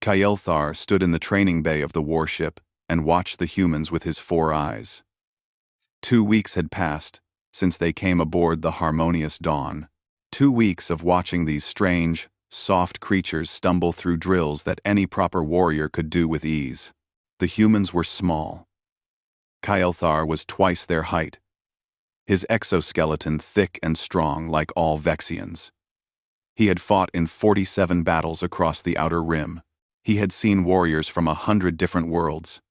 Kael'thar stood in the training bay of the warship and watched the humans with his 4 eyes. 2 weeks had passed since they came aboard the Harmonious Dawn. 2 weeks of watching these strange, soft creatures stumble through drills that any proper warrior could do with ease. The humans were small. Kael'thar was twice their height, his exoskeleton thick and strong like all Vexians. He had fought in 47 battles across the Outer Rim. He had seen warriors from 100 different worlds.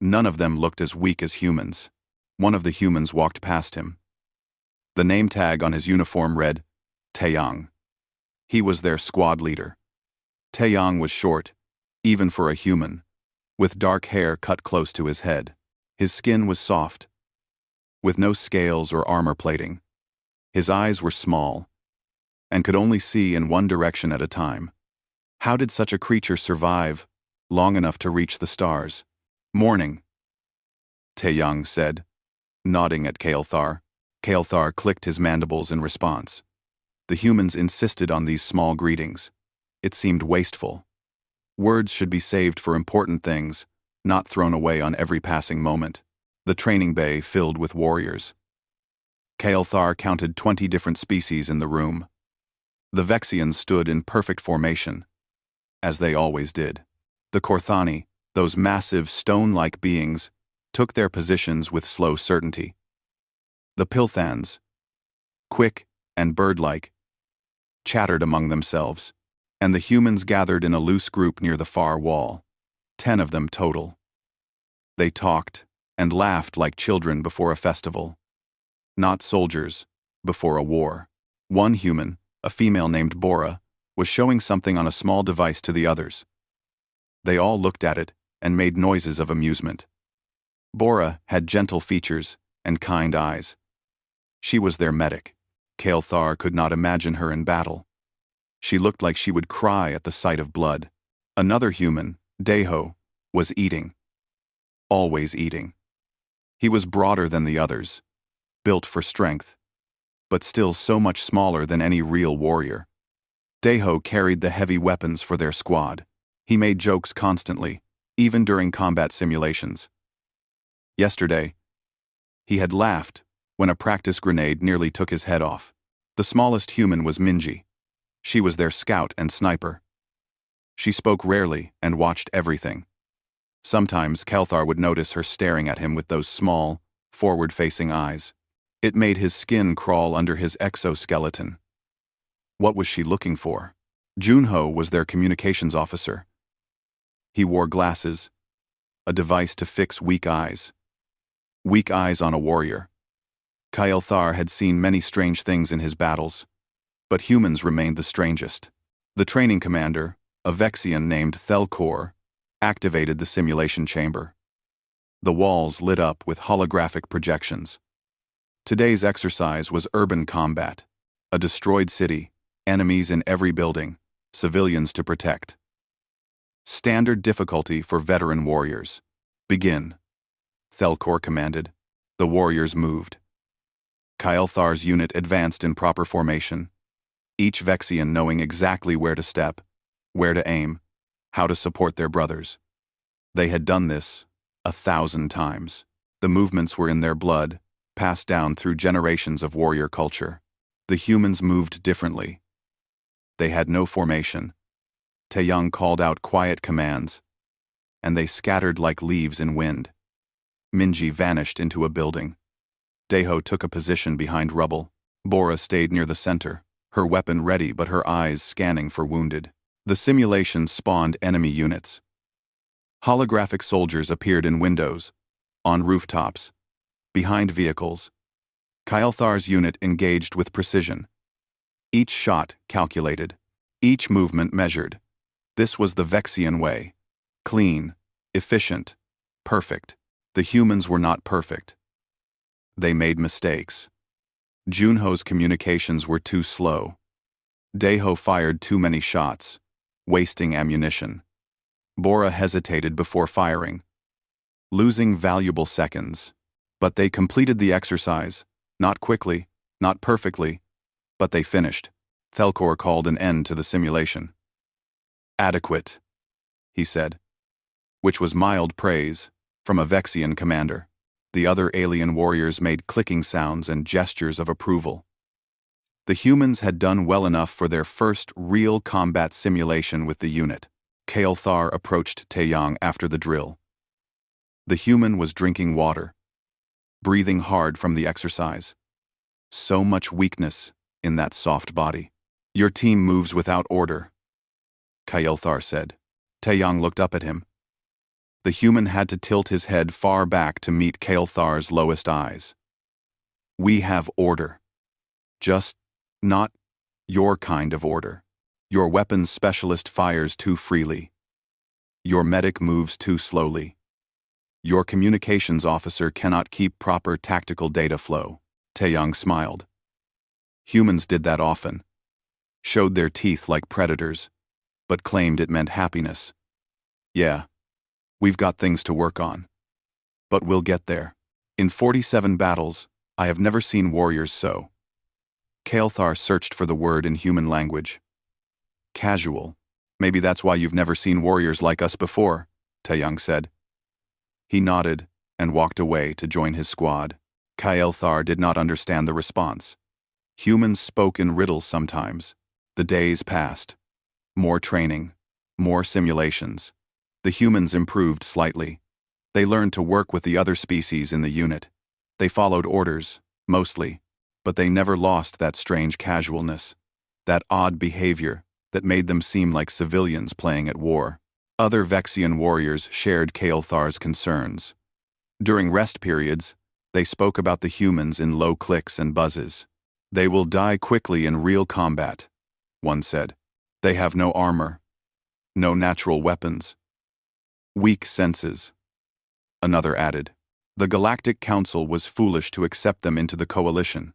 None of them looked as weak as humans. One of the humans walked past him. The name tag on his uniform read, Taeyang. He was their squad leader. Taeyang was short, even for a human, with dark hair cut close to his head. His skin was soft, with no scales or armor plating. His eyes were small, and could only see in one direction at a time. How did such a creature survive long enough to reach the stars? Morning, Taeyang said, nodding at Kael'thar. Kael'thar clicked his mandibles in response. The humans insisted on these small greetings. It seemed wasteful. Words should be saved for important things, not thrown away on every passing moment. The training bay filled with warriors. Kael'thar counted 20 different species in the room. The Vexians stood in perfect formation, as they always did. The Korthani, those massive stone-like beings, took their positions with slow certainty. The Pilthans, quick and bird-like, chattered among themselves, and the humans gathered in a loose group near the far wall, 10 of them total. They talked and laughed like children before a festival, not soldiers before a war. One human, a female named Bora, was showing something on a small device to the others. They all looked at it and made noises of amusement. Bora had gentle features and kind eyes. She was their medic. Kael'thar could not imagine her in battle. She looked like she would cry at the sight of blood. Another human, Deho, was eating. Always eating. He was broader than the others, built for strength, but still so much smaller than any real warrior. Deho carried the heavy weapons for their squad. He made jokes constantly, even during combat simulations. Yesterday, he had laughed when a practice grenade nearly took his head off. The smallest human was Minji. She was their scout and sniper. She spoke rarely and watched everything. Sometimes Kael'thar would notice her staring at him with those small, forward-facing eyes. It made his skin crawl under his exoskeleton. What was she looking for? Junho was their communications officer. He wore glasses, a device to fix weak eyes. Weak eyes on a warrior. Kael'thar had seen many strange things in his battles, but humans remained the strangest. The training commander, a Vexian named Thelkor, activated the simulation chamber. The walls lit up with holographic projections. Today's exercise was urban combat. A destroyed city, enemies in every building, civilians to protect. Standard difficulty for veteran warriors. Begin, Thelkor commanded. The warriors moved. Kael'thar's unit advanced in proper formation, each Vexian knowing exactly where to step, where to aim, how to support their brothers. They had done this 1,000 times. The movements were in their blood, passed down through generations of warrior culture. The humans moved differently. They had no formation. Taeyang called out quiet commands, and they scattered like leaves in wind. Minji vanished into a building. Deho took a position behind rubble. Bora stayed near the center, her weapon ready but her eyes scanning for wounded. The simulation spawned enemy units. Holographic soldiers appeared in windows, on rooftops, behind vehicles. Kael'thar's unit engaged with precision. Each shot calculated, each movement measured. This was the Vexian way. Clean, efficient, perfect. The humans were not perfect. They made mistakes. Junho's communications were too slow. Deho fired too many shots, wasting ammunition. Bora hesitated before firing, losing valuable seconds. But they completed the exercise, not quickly, not perfectly, but they finished. Thelkor called an end to the simulation. Adequate. he said, which was mild praise from a Vexian commander. The other alien warriors made clicking sounds and gestures of approval. The humans had done well enough for their first real combat simulation with the unit. Kael'thar approached Taeyang after the drill. The human was drinking water, breathing hard from the exercise. So much weakness in that soft body. Your team moves without order, Kael'thar said. Taeyang looked up at him. The human had to tilt his head far back to meet Kael'thar's lowest eyes. We have order. Just not your kind of order. Your weapons specialist fires too freely. Your medic moves too slowly. Your communications officer cannot keep proper tactical data flow. Taeyang smiled. Humans did that often. Showed their teeth like predators, but claimed it meant happiness. Yeah, we've got things to work on. But we'll get there. In 47 battles, I have never seen warriors so. Kael'thar searched for the word in human language. Casual. Maybe that's why you've never seen warriors like us before, Taeyang said. He nodded and walked away to join his squad. Kael'thar did not understand the response. Humans spoke in riddles sometimes. The days passed. More training, more simulations. The humans improved slightly. They learned to work with the other species in the unit. They followed orders, mostly, but they never lost that strange casualness, that odd behavior that made them seem like civilians playing at war. Other Vexian warriors shared Kael'thar's concerns. During rest periods, they spoke about the humans in low clicks and buzzes. They will die quickly in real combat, one said. They have no armor, no natural weapons. Weak senses, another added. The Galactic Council was foolish to accept them into the coalition.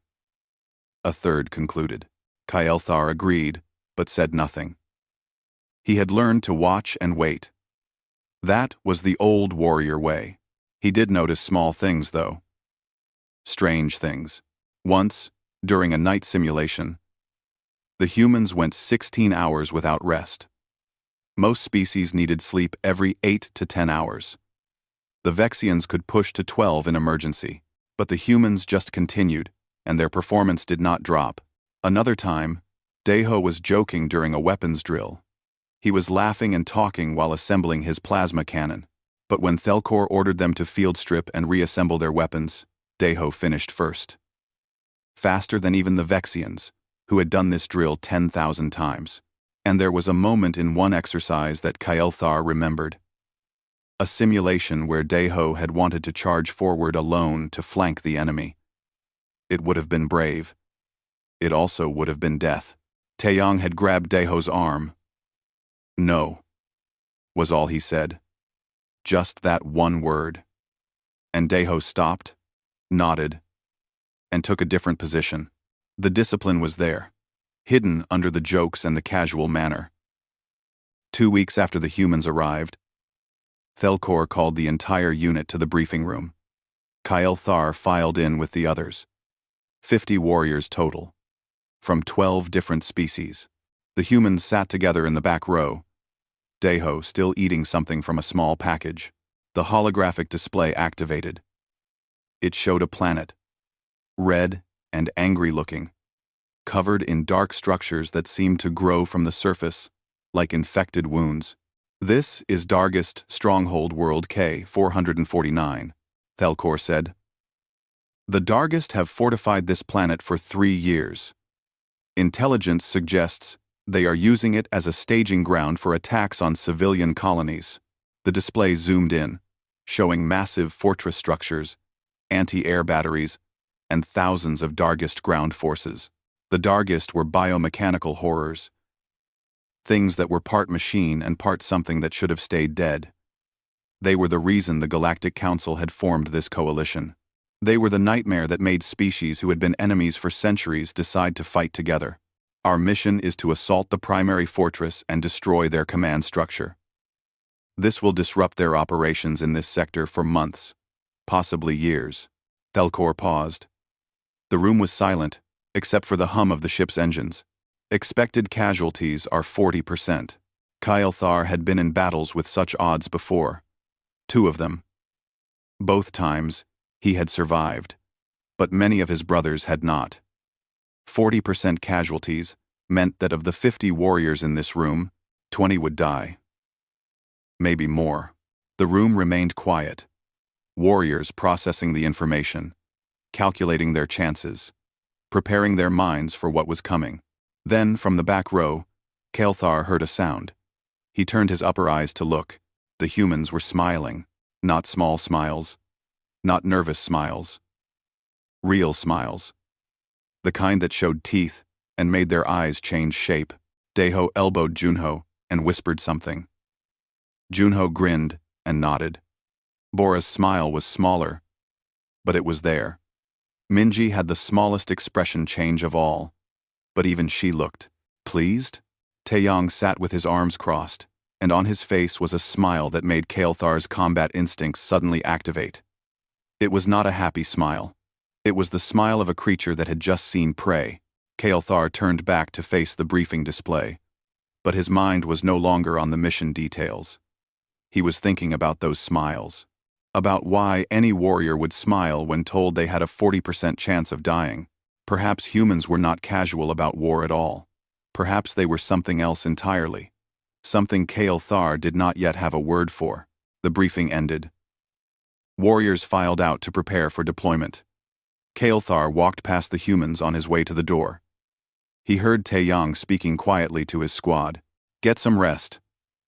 A third concluded. Kael'thar agreed, but said nothing. He had learned to watch and wait. That was the old warrior way. He did notice small things, though. Strange things. Once, during a night simulation, the humans went 16 hours without rest. Most species needed sleep every 8 to 10 hours. The Vexians could push to 12 in emergency, but the humans just continued, and their performance did not drop. Another time, Daeho was joking during a weapons drill. He was laughing and talking while assembling his plasma cannon, but when Thelkor ordered them to field strip and reassemble their weapons, Daeho finished first. Faster than even the Vexians, who had done this drill 10,000 times. And there was a moment in one exercise that Kael'thar remembered. A simulation where Daeho had wanted to charge forward alone to flank the enemy. It would have been brave. It also would have been death. Taeyang had grabbed Daeho's arm. No, was all he said. Just that one word. And Daeho stopped, nodded, and took a different position. The discipline was there, hidden under the jokes and the casual manner. 2 weeks after the humans arrived, Thelkor called the entire unit to the briefing room. Kael'thar filed in with the others. 50 warriors total, from 12 different species. The humans sat together in the back row, Daeho still eating something from a small package. The holographic display activated. It showed a planet, red and angry-looking, covered in dark structures that seemed to grow from the surface, like infected wounds. This is Dargist Stronghold World K-449, Thelkor said. The Dargist have fortified this planet for 3 years. Intelligence suggests they are using it as a staging ground for attacks on civilian colonies. The display zoomed in, showing massive fortress structures, anti-air batteries, and thousands of Dargist ground forces. The Dargist were biomechanical horrors, things that were part machine and part something that should have stayed dead. They were the reason the Galactic Council had formed this coalition. They were the nightmare that made species who had been enemies for centuries decide to fight together. Our mission is to assault the primary fortress and destroy their command structure. This will disrupt their operations in this sector for months, possibly years. Thelkor paused. The room was silent, except for the hum of the ship's engines. Expected casualties are 40%. Kael'thar had been in battles with such odds before. 2 of them. Both times, he had survived, but many of his brothers had not. 40% casualties meant that of the 50 warriors in this room, 20 would die. Maybe more. The room remained quiet. Warriors processing the information, calculating their chances, preparing their minds for what was coming. Then, from the back row, Kael'thar heard a sound. He turned his upper eyes to look. The humans were smiling. Not small smiles. Not nervous smiles. Real smiles. The kind that showed teeth and made their eyes change shape. Daeho elbowed Junho and whispered something. Junho grinned and nodded. Bora's smile was smaller, but it was there. Minji had the smallest expression change of all, but even she looked pleased. Taeyong sat with his arms crossed, and on his face was a smile that made Kael'thar's combat instincts suddenly activate. It was not a happy smile. It was the smile of a creature that had just seen prey. Kael'thar turned back to face the briefing display, but his mind was no longer on the mission details. He was thinking about those smiles, about why any warrior would smile when told they had a 40% chance of dying. Perhaps humans were not casual about war at all. Perhaps they were something else entirely. Something Kael'thar did not yet have a word for. The briefing ended. Warriors filed out to prepare for deployment. Kael'thar walked past the humans on his way to the door. He heard Taeyong speaking quietly to his squad. "Get some rest.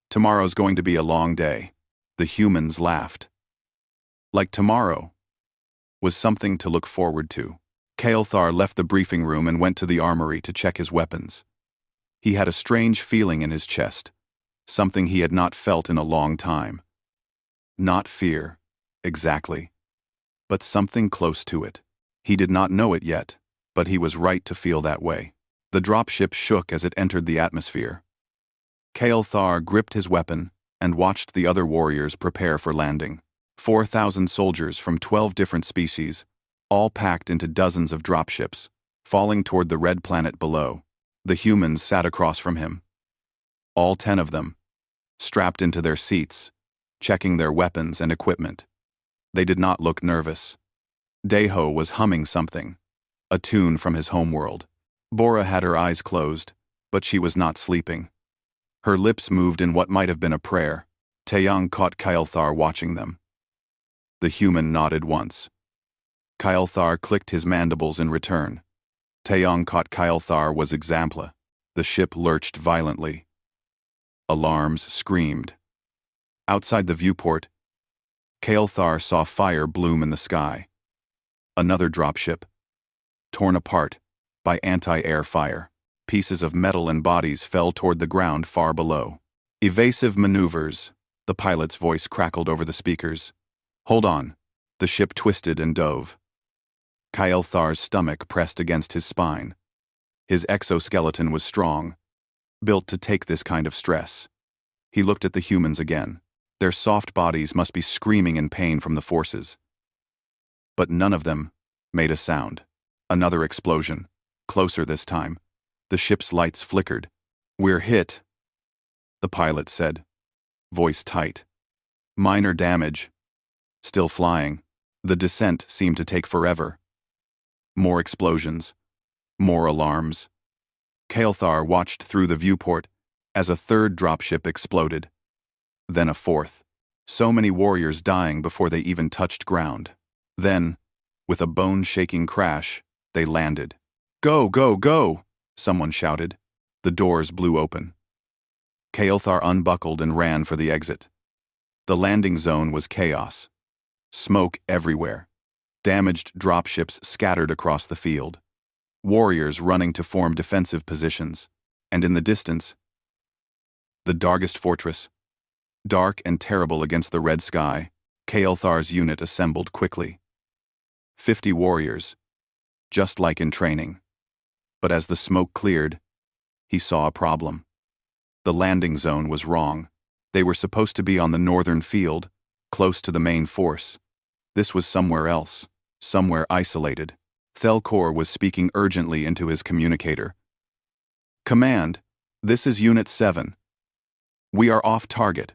Tomorrow's going to be a long day." The humans laughed. Like tomorrow was something to look forward to. Kael'thar left the briefing room and went to the armory to check his weapons. He had a strange feeling in his chest, something he had not felt in a long time. Not fear, exactly, but something close to it. He did not know it yet, but he was right to feel that way. The dropship shook as it entered the atmosphere. Kael'thar gripped his weapon and watched the other warriors prepare for landing. 4,000 soldiers from 12 different species, all packed into dozens of dropships, falling toward the red planet below. The humans sat across from him. All 10 of them, strapped into their seats, checking their weapons and equipment. They did not look nervous. Daeho was humming something, a tune from his homeworld. Bora had her eyes closed, but she was not sleeping. Her lips moved in what might have been a prayer. Taeyong caught Kael'thar watching them. The human nodded once. Kael'thar clicked his mandibles in return. Taeyong caught Kael'thar was exempla. The ship lurched violently. Alarms screamed. Outside the viewport, Kael'thar saw fire bloom in the sky. Another dropship, torn apart by anti-air fire. Pieces of metal and bodies fell toward the ground far below. "Evasive maneuvers," the pilot's voice crackled over the speakers. "Hold on." The ship twisted and dove. Kael'thar's stomach pressed against his spine. His exoskeleton was strong, built to take this kind of stress. He looked at the humans again. Their soft bodies must be screaming in pain from the forces. But none of them made a sound. Another explosion, closer this time. The ship's lights flickered. "We're hit," the pilot said, voice tight. "Minor damage. Still flying." The descent seemed to take forever. More explosions. More alarms. Kael'thar watched through the viewport as a third dropship exploded. Then a fourth. So many warriors dying before they even touched ground. Then, with a bone-shaking crash, they landed. "Go, go, go!" someone shouted. The doors blew open. Kael'thar unbuckled and ran for the exit. The landing zone was chaos. Smoke everywhere. Damaged dropships scattered across the field. Warriors running to form defensive positions. And in the distance, the Dargest fortress. Dark and terrible against the red sky, Kael'thar's unit assembled quickly. 50 warriors, just like in training. But as the smoke cleared, he saw a problem. The landing zone was wrong. They were supposed to be on the northern field, close to the main force. This was somewhere else, somewhere isolated. Thelkor was speaking urgently into his communicator. "Command, this is Unit 7. We are off target.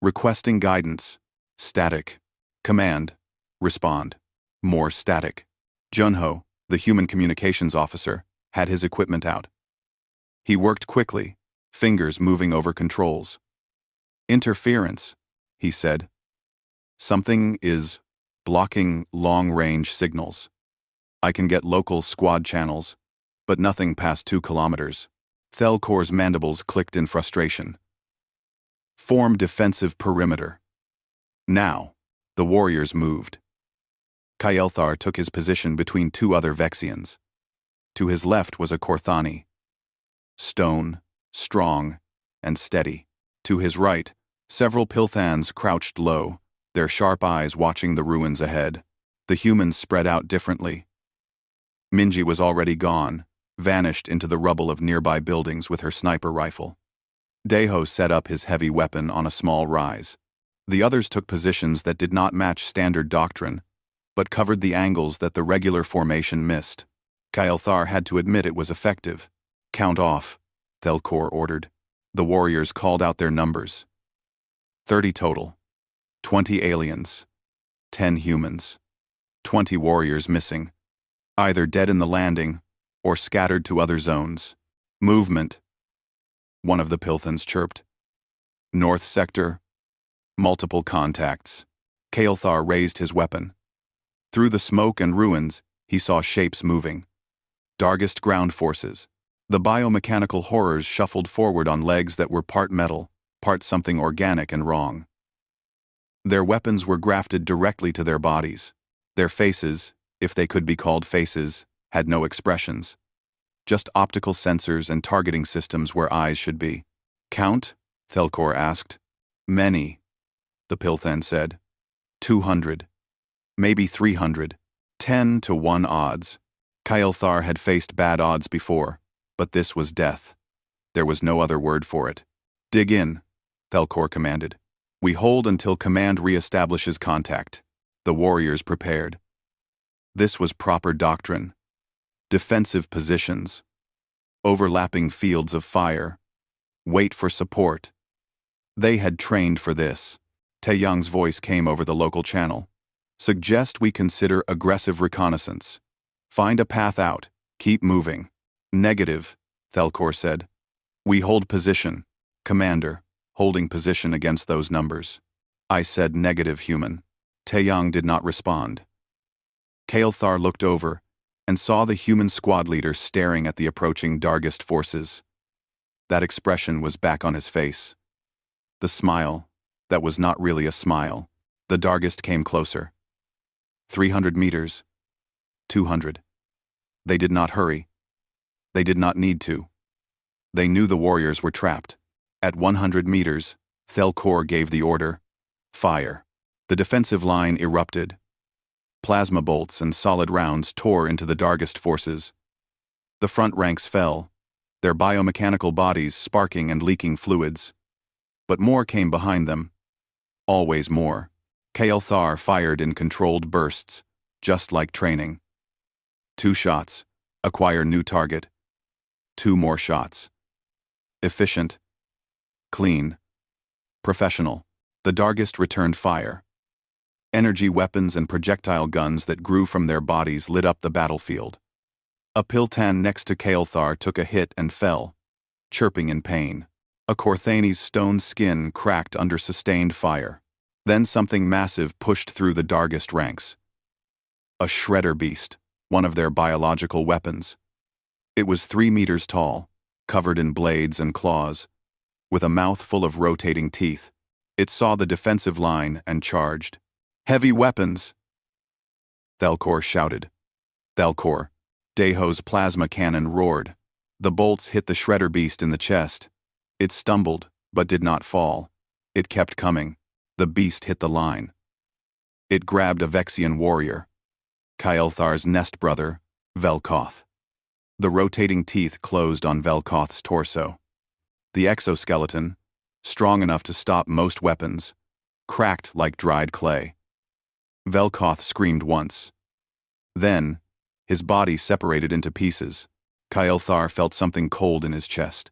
Requesting guidance. Static. Command. Respond. More static. Junho, the human communications officer, had his equipment out. He worked quickly, fingers moving over controls. Interference, he said. Something is blocking long-range signals. I can get local squad channels, but nothing past 2 kilometers. Thelkor's mandibles clicked in frustration. Form defensive perimeter. Now, the warriors moved. Kael'thar took his position between 2 other Vexians. To his left was a Korthani. Stone, strong, and steady. To his right, several Pilthans crouched low, their sharp eyes watching the ruins ahead. The humans spread out differently. Minji was already gone, vanished into the rubble of nearby buildings with her sniper rifle. Deho set up his heavy weapon on a small rise. The others took positions that did not match standard doctrine, but covered the angles that the regular formation missed. Kael'thar had to admit it was effective. Count off, Thelkor ordered. The warriors called out their numbers. 30 total. 20 aliens. 10 humans. 20 warriors missing. Either dead in the landing, or scattered to other zones. Movement. One of the Pilthans chirped. North sector. Multiple contacts. Kael'thar raised his weapon. Through the smoke and ruins, he saw shapes moving. Dargist ground forces. The biomechanical horrors shuffled forward on legs that were part metal, part something organic and wrong. Their weapons were grafted directly to their bodies. Their faces, if they could be called faces, had no expressions. Just optical sensors and targeting systems where eyes should be. Count? Thelkor asked. Many, the Pilthan said. 200. Maybe 300. 10 to 1 odds. Kael'thar had faced bad odds before, but this was death. There was no other word for it. Dig in, Thelkor commanded. We hold until command reestablishes contact. The warriors prepared. This was proper doctrine. Defensive positions. Overlapping fields of fire. Wait for support. They had trained for this. Taeyang's voice came over the local channel. Suggest we consider aggressive reconnaissance. Find a path out. Keep moving. Negative, Thelkor said. We hold position. Commander, holding position against those numbers. I said negative, human. Taeyang did not respond. Kael'thar looked over and saw the human squad leader staring at the approaching Dargist forces. That expression was back on his face. The smile, that was not really a smile. The Dargist came closer. 300 meters. 200. They did not hurry. They did not need to. They knew the warriors were trapped. At 100 meters, Thelkor gave the order. Fire. The defensive line erupted. Plasma bolts and solid rounds tore into the Dargist forces. The front ranks fell, their biomechanical bodies sparking and leaking fluids. But more came behind them. Always more. Kael'thar fired in controlled bursts, just like training. 2 shots. Acquire new target. 2 more shots. Efficient. Clean. Professional. The Dargist returned fire. Energy weapons and projectile guns that grew from their bodies lit up the battlefield. A Piltan next to Kael'thar took a hit and fell, chirping in pain. A Korthani's stone skin cracked under sustained fire. Then something massive pushed through the Dargist ranks. A shredder beast, one of their biological weapons. It was 3 meters tall, covered in blades and claws. With a mouth full of rotating teeth, it saw the defensive line and charged. Heavy weapons! Thelkor shouted. Thelkor. Deho's plasma cannon roared. The bolts hit the shredder beast in the chest. It stumbled, but did not fall. It kept coming. The beast hit the line. It grabbed a Vexian warrior. Kael'thar's nest brother, Velkoth. The rotating teeth closed on Velkoth's torso. The exoskeleton, strong enough to stop most weapons, cracked like dried clay. Velkoth screamed once. Then, his body separated into pieces. Kael'thar felt something cold in his chest.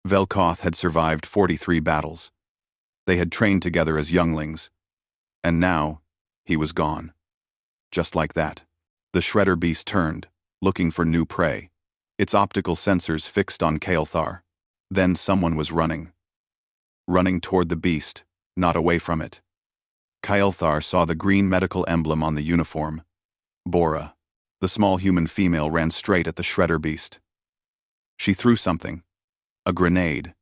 Velkoth had survived 43 battles. They had trained together as younglings. And now, he was gone. Just like that. The shredder beast turned, looking for new prey, its optical sensors fixed on Kael'thar. Then someone was running. Running toward the beast, not away from it. Kael'thar saw the green medical emblem on the uniform. Bora, the small human female, ran straight at the shredder beast. She threw something. A grenade.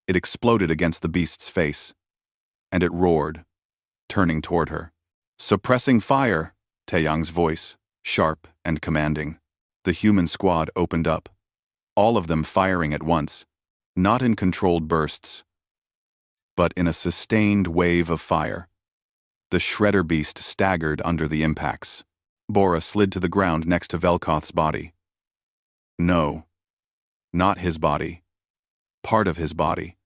It exploded against the beast's face. And it roared, turning toward her. Suppressing fire, Taeyang's voice, sharp and commanding. The human squad opened up. All of them firing at once, not in controlled bursts, but in a sustained wave of fire. The shredder beast staggered under the impacts. Bora slid to the ground next to Velkoth's body. No. Not his body. Part of his body.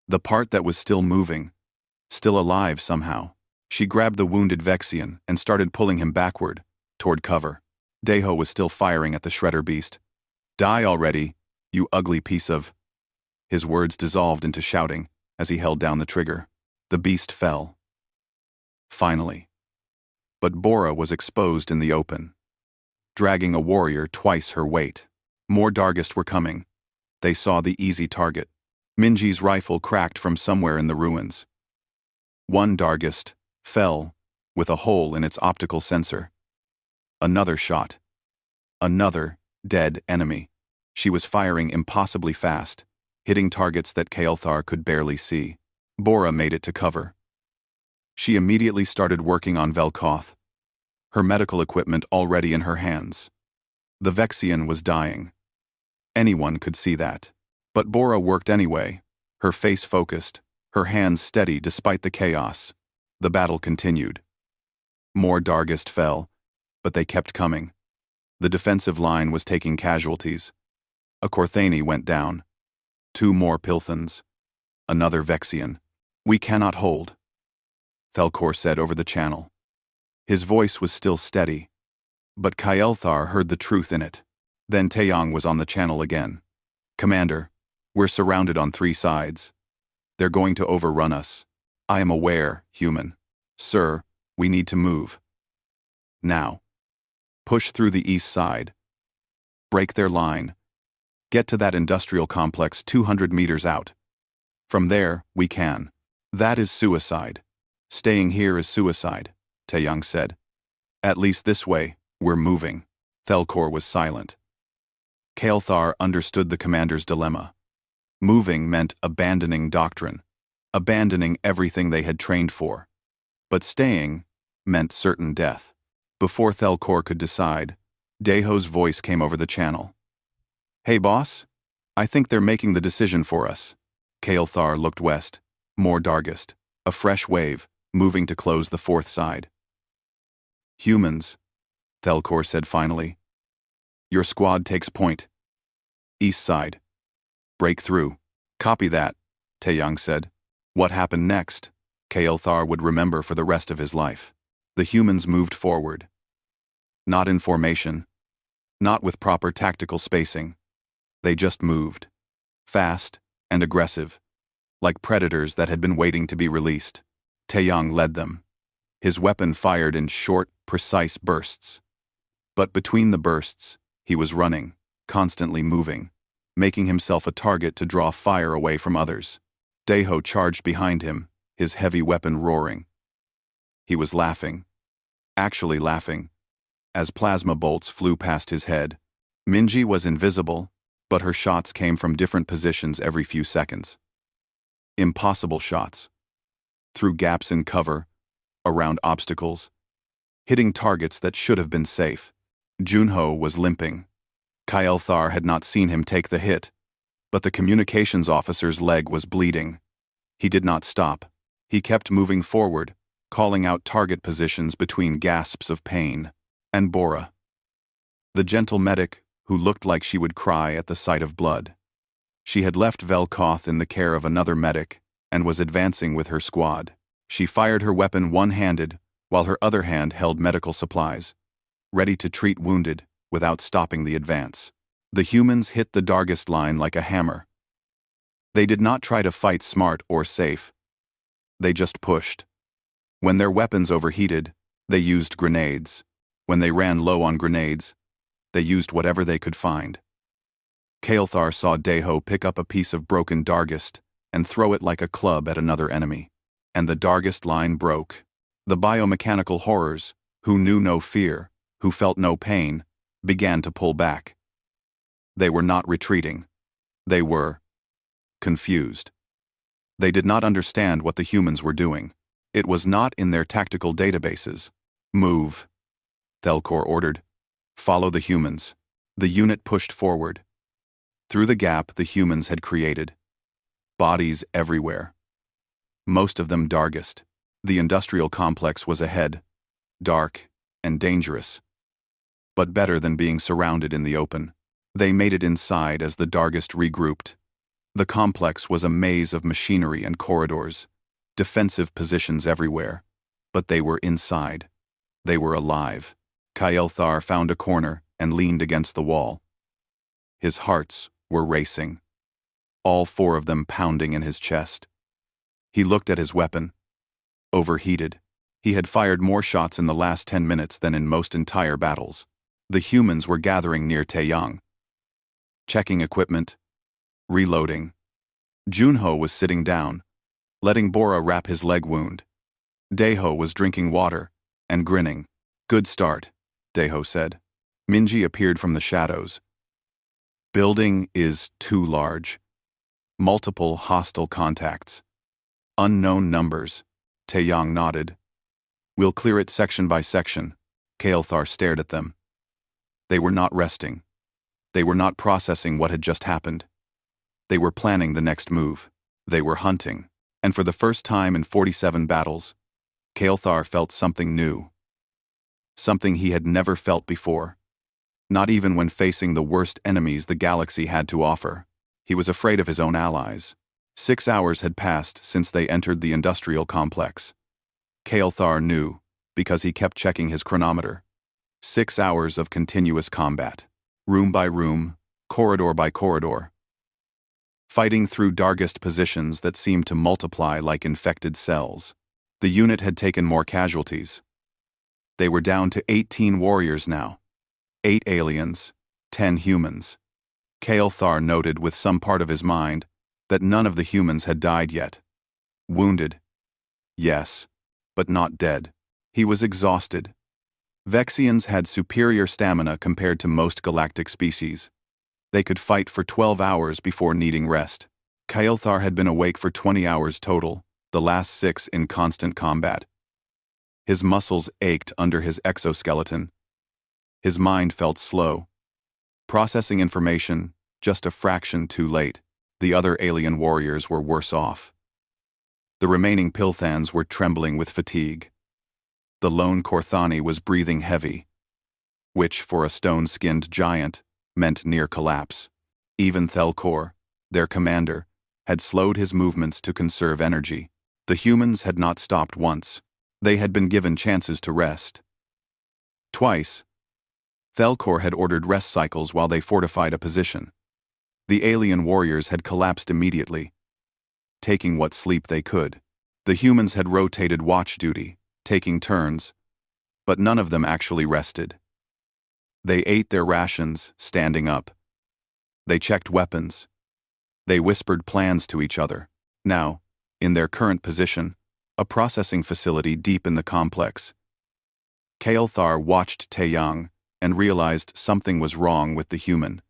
The part that was still moving, still alive somehow. She grabbed the wounded Vexian and started pulling him backward, toward cover. Daeho was still firing at the shredder beast. Die already, you ugly piece of... His words dissolved into shouting as he held down the trigger. The beast fell. Finally. But Bora was exposed in the open, dragging a warrior twice her weight. More Dargist were coming. They saw the easy target. Minji's rifle cracked from somewhere in the ruins. One Dargist fell with a hole in its optical sensor. Another shot. Another dead enemy. She was firing impossibly fast, hitting targets that Kael'thar could barely see. Bora made it to cover. She immediately started working on Velkoth, her medical equipment already in her hands. The Vexian was dying. Anyone could see that. But Bora worked anyway, her face focused, her hands steady despite the chaos. The battle continued. More Dargist fell, but they kept coming. The defensive line was taking casualties. A Korthani went down. 2 more Pilthans. Another Vexian. We cannot hold, Thelkor said over the channel. His voice was still steady, but Kael'thar heard the truth in it. Then Taeyang was on the channel again. Commander, we're surrounded on 3 sides. They're going to overrun us. I am aware, human. Sir, we need to move. Now. Push through the east side. Break their line. Get to that industrial complex 200 meters out. From there, we can. That is suicide. Staying here is suicide, Taeyang said. At least this way, we're moving. Thelkor was silent. Kael'thar understood the commander's dilemma. Moving meant abandoning doctrine, abandoning everything they had trained for. But staying meant certain death. Before Thelkor could decide, Daeho's voice came over the channel. Hey boss, I think they're making the decision for us. Kael'thar looked west. More Dargist. A fresh wave, moving to close the 4th side. Humans, Thelkor said finally. Your squad takes point. East side. Break through. Copy that, Taeyang said. What happened next, Kael'thar would remember for the rest of his life. The humans moved forward. Not in formation. Not with proper tactical spacing. They just moved. Fast and aggressive. Like predators that had been waiting to be released. Taeyang led them. His weapon fired in short, precise bursts. But between the bursts, he was running, constantly moving, making himself a target to draw fire away from others. Daeho charged behind him, his heavy weapon roaring. He was laughing. Actually laughing. As plasma bolts flew past his head. Minji was invisible, but her shots came from different positions every few seconds. Impossible shots. Through gaps in cover, around obstacles, hitting targets that should have been safe. Junho was limping. Kael'thar had not seen him take the hit, but the communications officer's leg was bleeding. He did not stop. He kept moving forward, calling out target positions between gasps of pain. And Bora. The gentle medic, who looked like she would cry at the sight of blood. She had left Velkoth in the care of another medic, and was advancing with her squad. She fired her weapon one-handed, while her other hand held medical supplies, ready to treat wounded without stopping the advance. The humans hit the Dargist line like a hammer. They did not try to fight smart or safe. They just pushed. When their weapons overheated, they used grenades. When they ran low on grenades, they used whatever they could find. Kael'thar saw Deho pick up a piece of broken Dargist and throw it like a club at another enemy. And the Dargist line broke. The biomechanical horrors, who knew no fear, who felt no pain, began to pull back. They were not retreating. They were confused. They did not understand what the humans were doing. It was not in their tactical databases. Move, Thelkor ordered. Follow the humans. The unit pushed forward. Through the gap the humans had created. Bodies everywhere. Most of them Dargist. The industrial complex was ahead, dark and dangerous. But better than being surrounded in the open. They made it inside as the Dargist regrouped. The complex was a maze of machinery and corridors, defensive positions everywhere. But they were inside. They were alive. Kael'thar found a corner and leaned against the wall. His hearts were racing. All four of them pounding in his chest. He looked at his weapon. Overheated. He had fired more shots in the last 10 minutes than in most entire battles. The humans were gathering near Taeyang. Checking equipment. Reloading. Junho was sitting down, letting Bora wrap his leg wound. Deho was drinking water and grinning. Good start, Deho said. Minji appeared from the shadows. Building is too large. Multiple hostile contacts. Unknown numbers. Taeyang nodded. We'll clear it section by section. Kael'thar stared at them. They were not resting. They were not processing what had just happened. They were planning the next move. They were hunting. And for the first time in 47 battles, Kael'thar felt something new. Something he had never felt before. Not even when facing the worst enemies the galaxy had to offer. He was afraid of his own allies. 6 hours had passed since they entered the industrial complex. Kael'thar knew, because he kept checking his chronometer. 6 hours of continuous combat. Room by room, corridor by corridor. Fighting through Dargist positions that seemed to multiply like infected cells. The unit had taken more casualties. They were down to 18 warriors now. 8 aliens, 10 humans. Kael'thar noted with some part of his mind that none of the humans had died yet. Wounded. Yes, but not dead. He was exhausted. Vexians had superior stamina compared to most galactic species. They could fight for 12 hours before needing rest. Kael'thar had been awake for 20 hours total, the last 6 in constant combat. His muscles ached under his exoskeleton. His mind felt slow. Processing information, just a fraction too late. The other alien warriors were worse off. The remaining Pilthans were trembling with fatigue. The lone Korthani was breathing heavy, which, for a stone-skinned giant, meant near collapse. Even Thelkor, their commander, had slowed his movements to conserve energy. The humans had not stopped once. They had been given chances to rest. Twice, Thelkor had ordered rest cycles while they fortified a position. The alien warriors had collapsed immediately, taking what sleep they could. The humans had rotated watch duty, taking turns, but none of them actually rested. They ate their rations, standing up. They checked weapons. They whispered plans to each other. Now, in their current position, a processing facility deep in the complex. Kael'thar watched Taeyang and realized something was wrong with the human.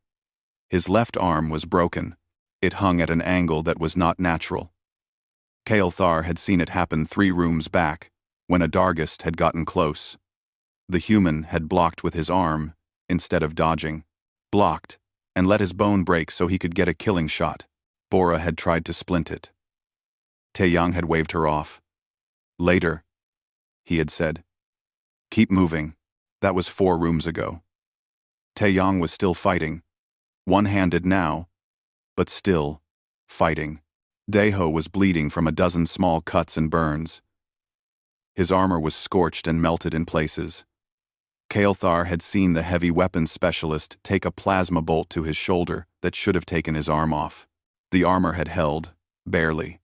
His left arm was broken. It hung at an angle that was not natural. Kael'thar had seen it happen 3 rooms back, when a Dargist had gotten close. The human had blocked with his arm, instead of dodging. Blocked, and let his bone break so he could get a killing shot. Bora had tried to splint it. Taeyang had waved her off. Later, he had said. Keep moving. That was 4 rooms ago. Taeyang was still fighting. One-handed now, but still fighting. Deho was bleeding from a dozen small cuts and burns. His armor was scorched and melted in places. Kael'thar had seen the heavy weapons specialist take a plasma bolt to his shoulder that should have taken his arm off. The armor had held, barely.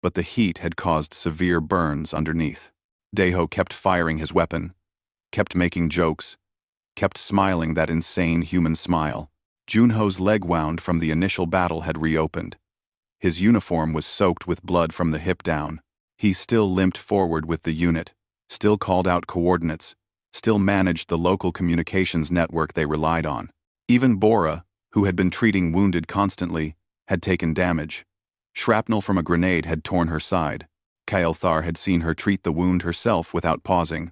But the heat had caused severe burns underneath. Daeho kept firing his weapon, kept making jokes, kept smiling that insane human smile. Junho's leg wound from the initial battle had reopened. His uniform was soaked with blood from the hip down. He still limped forward with the unit, still called out coordinates, still managed the local communications network they relied on. Even Bora, who had been treating wounded constantly, had taken damage. Shrapnel from a grenade had torn her side. Kael'thar had seen her treat the wound herself without pausing,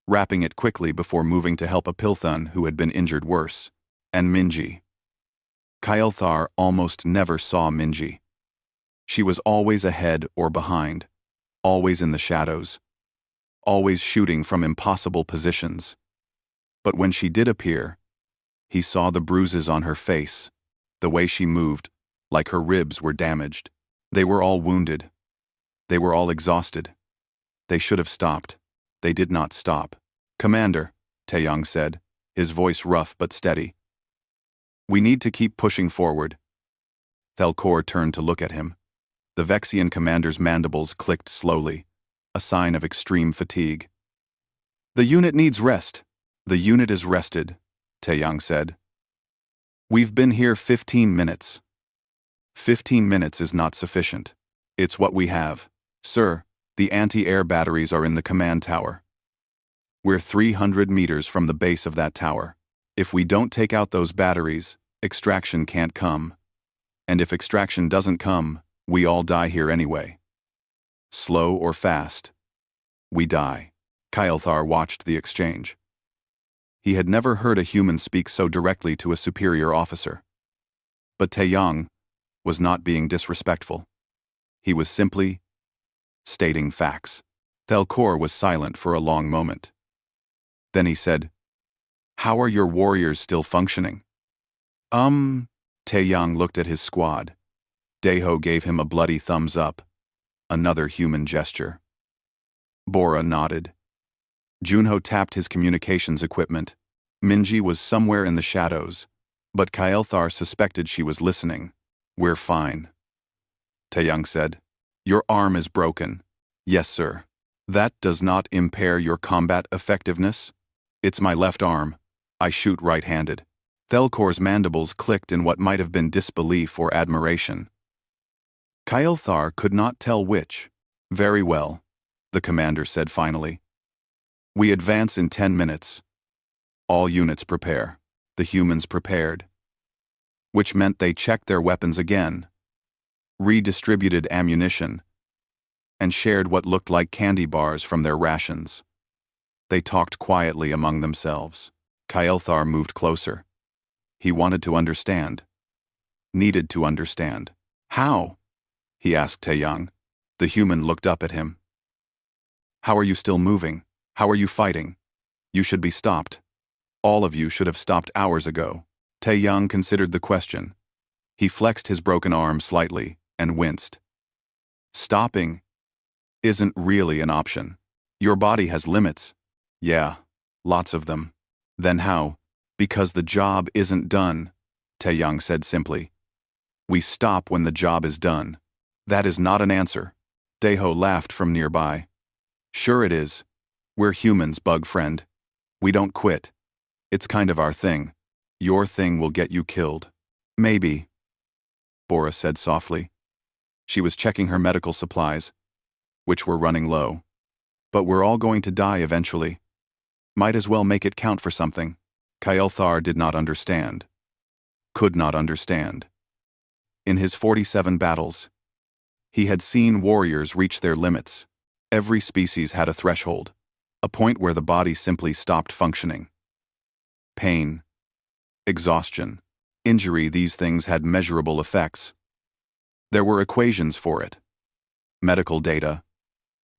wrapping it quickly before moving to help a Pilthun who had been injured worse. And Minji. Kael'thar almost never saw Minji. She was always ahead or behind, always in the shadows, always shooting from impossible positions. But when she did appear, he saw the bruises on her face, the way she moved, like her ribs were damaged. They were all wounded. They were all exhausted. They should have stopped. They did not stop. "Commander," Taeyong said, his voice rough but steady. "We need to keep pushing forward." Thelkor turned to look at him. The Vexian commander's mandibles clicked slowly, a sign of extreme fatigue. "The unit needs rest." "The unit is rested," Taeyong said. "We've been here 15 minutes. 15 minutes is not sufficient. It's what we have. Sir, the anti-air batteries are in the command tower. We're 300 meters from the base of that tower. If we don't take out those batteries, extraction can't come. And if extraction doesn't come, we all die here anyway. Slow or fast, we die." Kael'thar watched the exchange. He had never heard a human speak so directly to a superior officer. But Taeyong was not being disrespectful. He was simply stating facts. Thelkor was silent for a long moment. Then he said, "How are your warriors still functioning?" Taeyong looked at his squad. Daeho gave him a bloody thumbs up, another human gesture. Bora nodded. Junho tapped his communications equipment. Minji was somewhere in the shadows, but Kael'thar suspected she was listening. "We're fine," Taeyong said. "Your arm is broken." "Yes, sir." "That does not impair your combat effectiveness?" "It's my left arm. I shoot right-handed." Thelkor's mandibles clicked in what might have been disbelief or admiration. Kael'thar could not tell which. "Very well," the commander said finally. "We advance in 10 minutes. All units prepare." The humans prepared, which meant they checked their weapons again, redistributed ammunition, and shared what looked like candy bars from their rations. They talked quietly among themselves. Kael'thar moved closer. He wanted to understand. Needed to understand. "How?" he asked Taeyong. The human looked up at him. "How are you still moving? How are you fighting? You should be stopped. All of you should have stopped hours ago." Taeyong considered the question. He flexed his broken arm slightly and winced. "Stopping isn't really an option. Your body has limits." "Yeah, lots of them." "Then how?" "Because the job isn't done," Taeyong said simply. "We stop when the job is done." "That is not an answer." Daeho laughed from nearby. "Sure it is. We're humans, bug friend. We don't quit. It's kind of our thing. Your thing will get you killed." "Maybe," Bora said softly. She was checking her medical supplies, which were running low. "But we're all going to die eventually. Might as well make it count for something." Kael'thar did not understand. Could not understand. In his 47 battles, he had seen warriors reach their limits. Every species had a threshold, a point where the body simply stopped functioning. Pain, exhaustion, injury, these things had measurable effects. There were equations for it. Medical data.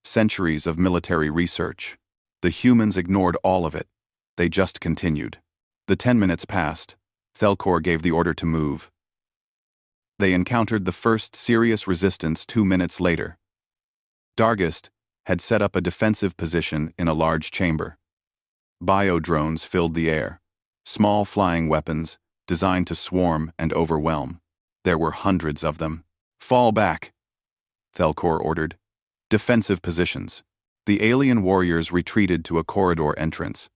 Centuries of military research. The humans ignored all of it. They just continued. The 10 minutes passed. Thelkor gave the order to move. They encountered the first serious resistance 2 minutes later. Dargist had set up a defensive position in a large chamber. Bio-drones filled the air, small flying weapons designed to swarm and overwhelm. There were hundreds of them. Fall back, Thelkor ordered. Defensive positions. The alien warriors retreated to a corridor entrance.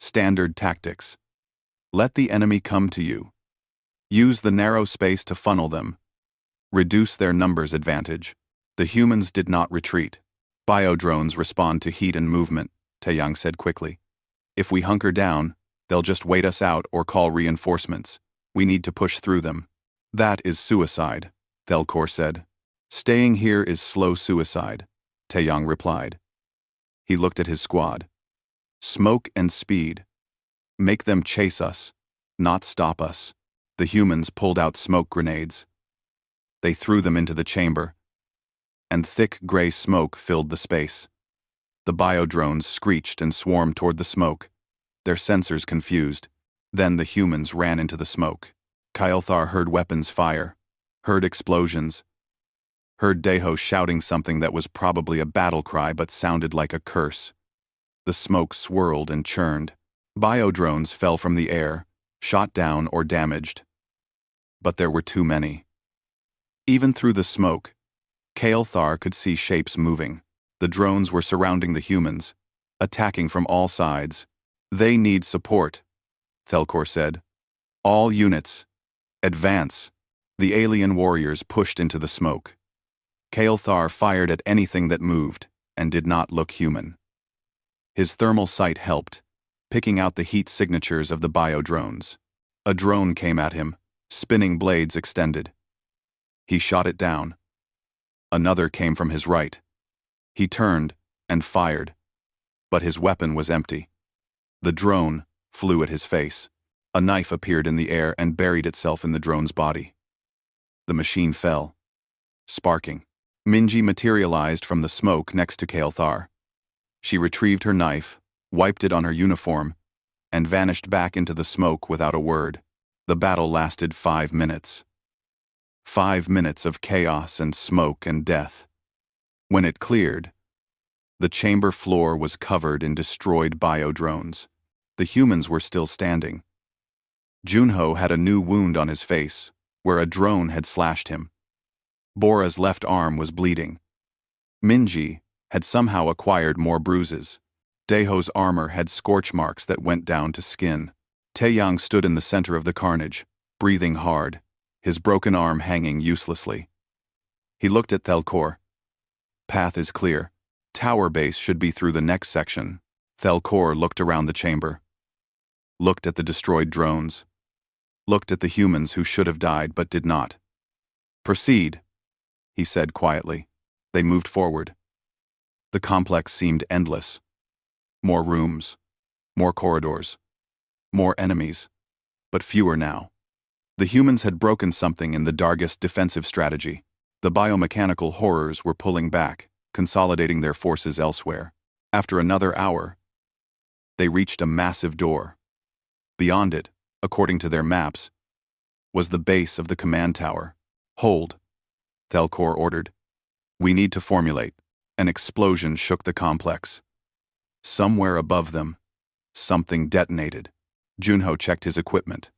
Standard tactics. Let the enemy come to you. Use the narrow space to funnel them. Reduce their numbers advantage. The humans did not retreat. Biodrones respond to heat and movement, Taeyang said quickly. If we hunker down, they'll just wait us out or call reinforcements. We need to push through them. That is suicide, Thelkor said. Staying here is slow suicide, Taeyang replied. He looked at his squad. Smoke and speed. Make them chase us, not stop us. The humans pulled out smoke grenades. They threw them into the chamber, and thick gray smoke filled the space. The biodrones screeched and swarmed toward the smoke, their sensors confused. Then the humans ran into the smoke. Kael'thar heard weapons fire, heard explosions, heard Deho shouting something that was probably a battle cry but sounded like a curse. The smoke swirled and churned. Biodrones fell from the air, shot down or damaged. But there were too many. Even through the smoke, Kael'thar could see shapes moving. The drones were surrounding the humans, attacking from all sides. They need support, Thelkor said. All units, advance. The alien warriors pushed into the smoke. Kael'thar fired at anything that moved and did not look human. His thermal sight helped, picking out the heat signatures of the biodrones. A drone came at him, spinning blades extended. He shot it down. Another came from his right. He turned and fired, but his weapon was empty. The drone flew at his face. A knife appeared in the air and buried itself in the drone's body. The machine fell, sparking. Minji materialized from the smoke next to Kael'thar. She retrieved her knife, wiped it on her uniform, and vanished back into the smoke without a word. The battle lasted 5 minutes. 5 minutes of chaos and smoke and death. When it cleared, the chamber floor was covered in destroyed biodrones. The humans were still standing. Junho had a new wound on his face, where a drone had slashed him. Bora's left arm was bleeding. Minji had somehow acquired more bruises. Deho's armor had scorch marks that went down to skin. Taeyang stood in the center of the carnage, breathing hard, his broken arm hanging uselessly. He looked at Thelkor. Path is clear. Tower base should be through the next section. Thelkor looked around the chamber. Looked at the destroyed drones. Looked at the humans who should have died but did not. Proceed, he said quietly. They moved forward. The complex seemed endless. More rooms, more corridors, more enemies, but fewer now. The humans had broken something in the Dargist defensive strategy. The biomechanical horrors were pulling back, consolidating their forces elsewhere. After another hour, they reached a massive door. Beyond it, according to their maps, was the base of the command tower. Hold, Thelkor ordered. We need to formulate. An explosion shook the complex. Somewhere above them, something detonated. Junho checked his equipment.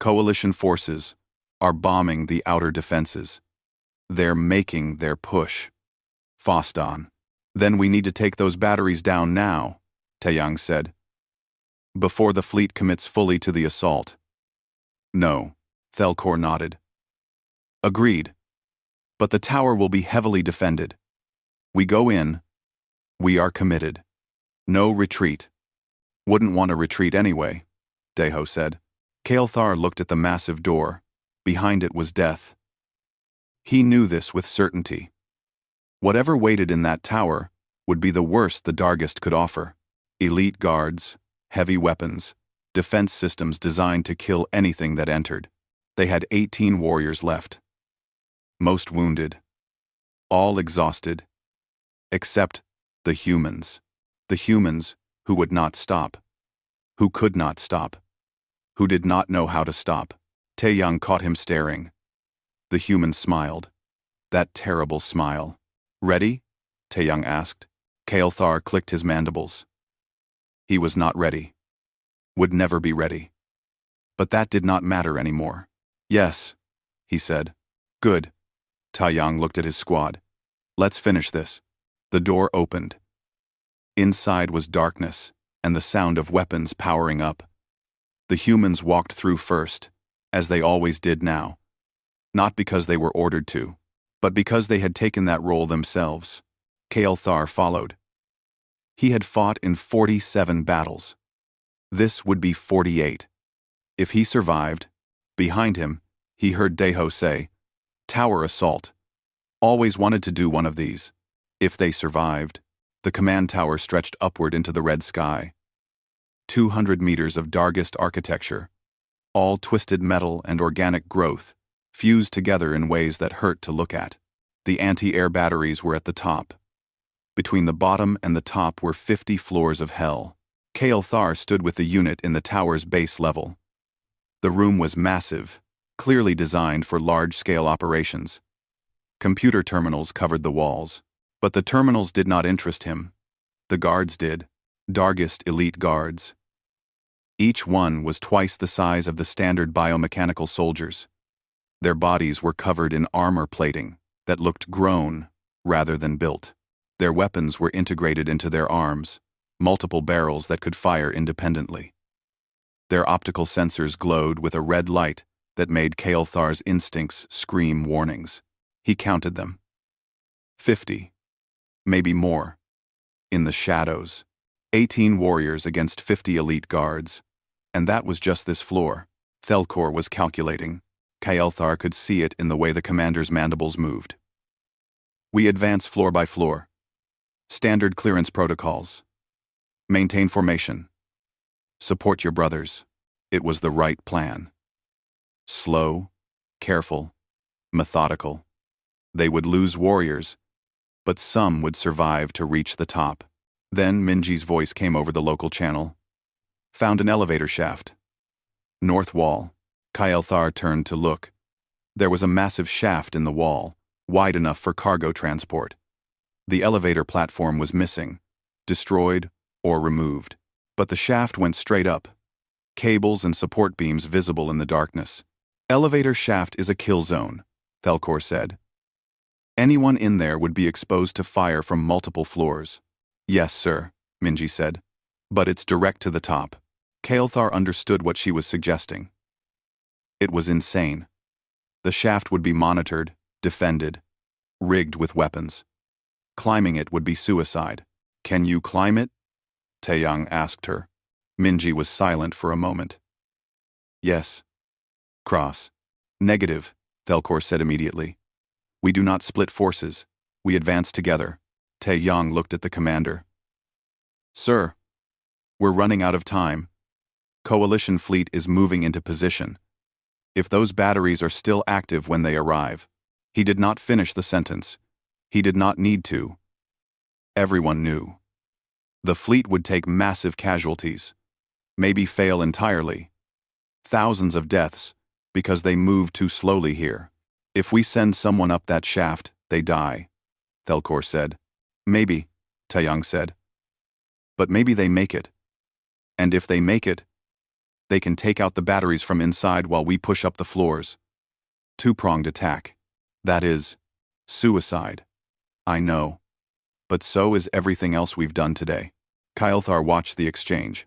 Coalition forces are bombing the outer defenses. They're making their push. Foston. Then we need to take those batteries down now, Taeyang said. Before the fleet commits fully to the assault. No, Thelkor nodded. Agreed. But the tower will be heavily defended. We go in. We are committed. No retreat. Wouldn't want to retreat anyway, Deho said. Kael'thar looked at the massive door. Behind it was death. He knew this with certainty. Whatever waited in that tower would be the worst the Dargist could offer. Elite guards, heavy weapons, defense systems designed to kill anything that entered. They had 18 warriors left. Most wounded. All exhausted. Except the humans. The humans who would not stop. Who could not stop. Who did not know how to stop. Taeyang caught him staring. The human smiled. That terrible smile. Ready? Taeyang asked. Kael'thar clicked his mandibles. He was not ready. Would never be ready. But that did not matter anymore. Yes, he said. Good. Taeyang looked at his squad. Let's finish this. The door opened. Inside was darkness, and the sound of weapons powering up. The humans walked through first, as they always did now. Not because they were ordered to, but because they had taken that role themselves. Kael'thar followed. He had fought in 47 battles. This would be 48. If he survived, behind him, he heard Deho say, "Tower assault." Always wanted to do one of these. If they survived, the command tower stretched upward into the red sky. 200 meters of darkest architecture, all twisted metal and organic growth, fused together in ways that hurt to look at. The anti-air batteries were at the top. Between the bottom and the top were 50 floors of hell. Kael'thar stood with the unit in the tower's base level. The room was massive, clearly designed for large-scale operations. Computer terminals covered the walls, but the terminals did not interest him. The guards did, Dargist elite guards. Each one was twice the size of the standard biomechanical soldiers. Their bodies were covered in armor plating that looked grown rather than built. Their weapons were integrated into their arms, multiple barrels that could fire independently. Their optical sensors glowed with a red light that made Kael'thar's instincts scream warnings. He counted them. 50. Maybe more. In the shadows. 18 warriors against 50 elite guards. And that was just this floor. Thelkor was calculating. Kael'thar could see it in the way the commander's mandibles moved. We advance floor by floor. Standard clearance protocols. Maintain formation. Support your brothers. It was the right plan. Slow, careful, methodical. They would lose warriors, but some would survive to reach the top. Then Minji's voice came over the local channel. Found an elevator shaft. North wall. Kael'thar turned to look. There was a massive shaft in the wall, wide enough for cargo transport. The elevator platform was missing, destroyed or removed, but the shaft went straight up. Cables and support beams visible in the darkness. Elevator shaft is a kill zone, Thelkor said. Anyone in there would be exposed to fire from multiple floors. Yes, sir, Minji said. But it's direct to the top. Kael'thar understood what she was suggesting. It was insane. The shaft would be monitored, defended, rigged with weapons. Climbing it would be suicide. Can you climb it? Taeyang asked her. Minji was silent for a moment. Yes. Cross. Negative, Thelkor said immediately. We do not split forces. We advance together. Taeyang looked at the commander. Sir, we're running out of time. Coalition fleet is moving into position. If those batteries are still active when they arrive. He did not finish the sentence. He did not need to. Everyone knew. The fleet would take massive casualties. Maybe fail entirely. Thousands of deaths, because they move too slowly here. If we send someone up that shaft, they die, Thelkor said. Maybe, Taeyang said. But maybe they make it. And if they make it, they can take out the batteries from inside while we push up the floors. Two-pronged attack. That is, suicide. I know. But so is everything else we've done today. Kael'thar watched the exchange.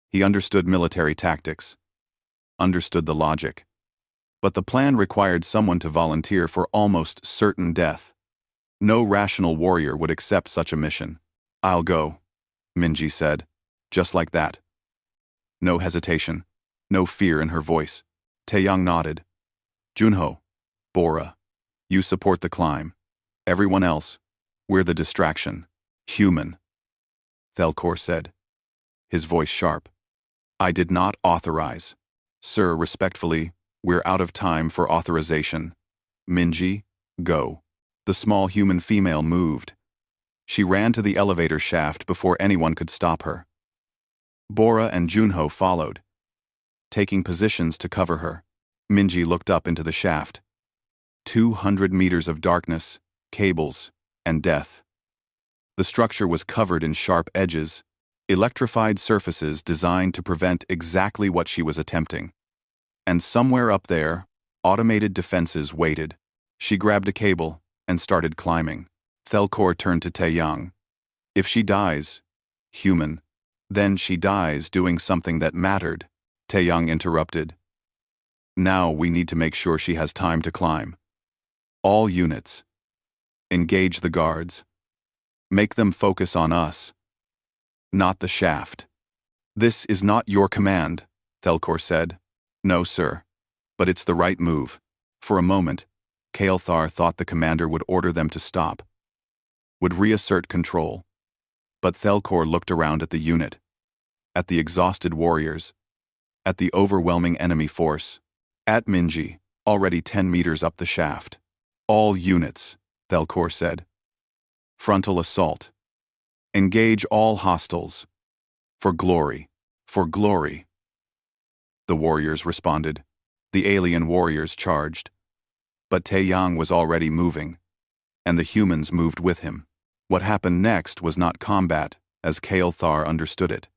He understood military tactics. Understood the logic. But the plan required someone to volunteer for almost certain death. No rational warrior would accept such a mission. I'll go, Minji said, just like that. No hesitation, no fear in her voice. Taeyang nodded. Junho, Bora, you support the climb. Everyone else, we're the distraction. Human. Thelkor said, his voice sharp. I did not authorize. Sir, respectfully, we're out of time for authorization. Minji, go. The small human female moved. She ran to the elevator shaft before anyone could stop her. Bora and Junho followed, taking positions to cover her. Minji looked up into the shaft. 200 meters of darkness, cables, and death. The structure was covered in sharp edges, electrified surfaces designed to prevent exactly what she was attempting. And somewhere up there, Automated defenses waited. She grabbed a cable and started climbing. Thelkor turned to Taeyang. If she dies, human, then she dies doing something that mattered. Taeyang interrupted. Now we need to make sure she has time to climb. All units. Engage the guards. Make them focus on us, not the shaft. This is not your command, Thelkor said. No, sir. But it's the right move. For a moment, Kael'thar thought the commander would order them to stop, would reassert control. But Thelkor looked around at the unit, at the exhausted warriors, at the overwhelming enemy force, at Minji, already 10 meters up the shaft. All units, Thelkor said. Frontal assault. Engage all hostiles. For glory. For glory. The warriors responded. The alien warriors charged. But Taeyang was already moving, and the humans moved with him. What happened next was not combat, as Kael'thar understood it.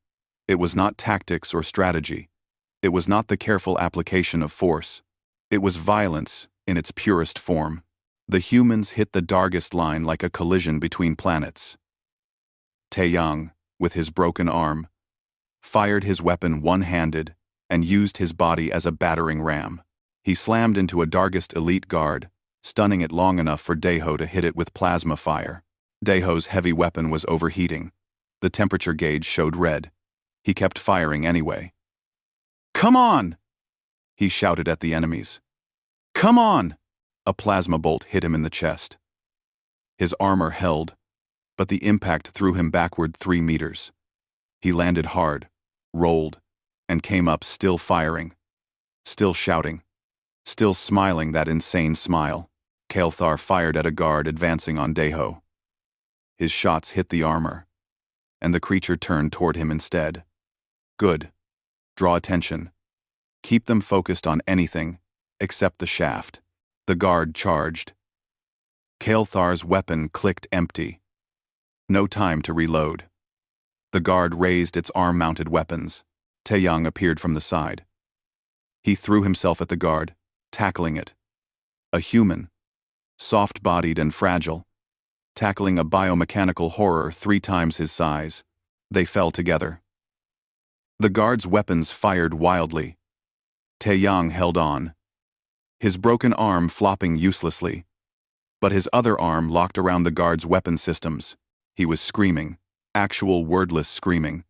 It was not tactics or strategy. It was not the careful application of force. It was violence in its purest form. The humans hit the Dargist line like a collision between planets. Taeyang, with his broken arm, fired his weapon one-handed and used his body as a battering ram. He slammed into a Dargist elite guard, stunning it long enough for Daeho to hit it with plasma fire. Daeho's heavy weapon was overheating. The temperature gauge showed red. He kept firing anyway. Come on! He shouted at the enemies. Come on! A plasma bolt hit him in the chest. His armor held, but the impact threw him backward 3 meters. He landed hard, rolled, and came up still firing, still shouting, still smiling that insane smile. Kael'thar fired at a guard advancing on Daeho. His shots hit the armor, and the creature turned toward him instead. Good. Draw attention. Keep them focused on anything except the shaft. The guard charged. Kael'thar's weapon clicked empty. No time to reload. The guard raised its arm-mounted weapons. Taeyang appeared from the side. He threw himself at the guard, tackling it. A human, soft-bodied and fragile, tackling a biomechanical horror 3 times his size. They fell together. The guard's weapons fired wildly. Taeyang held on, his broken arm flopping uselessly, but his other arm locked around the guard's weapon systems. He was screaming, actual wordless screaming,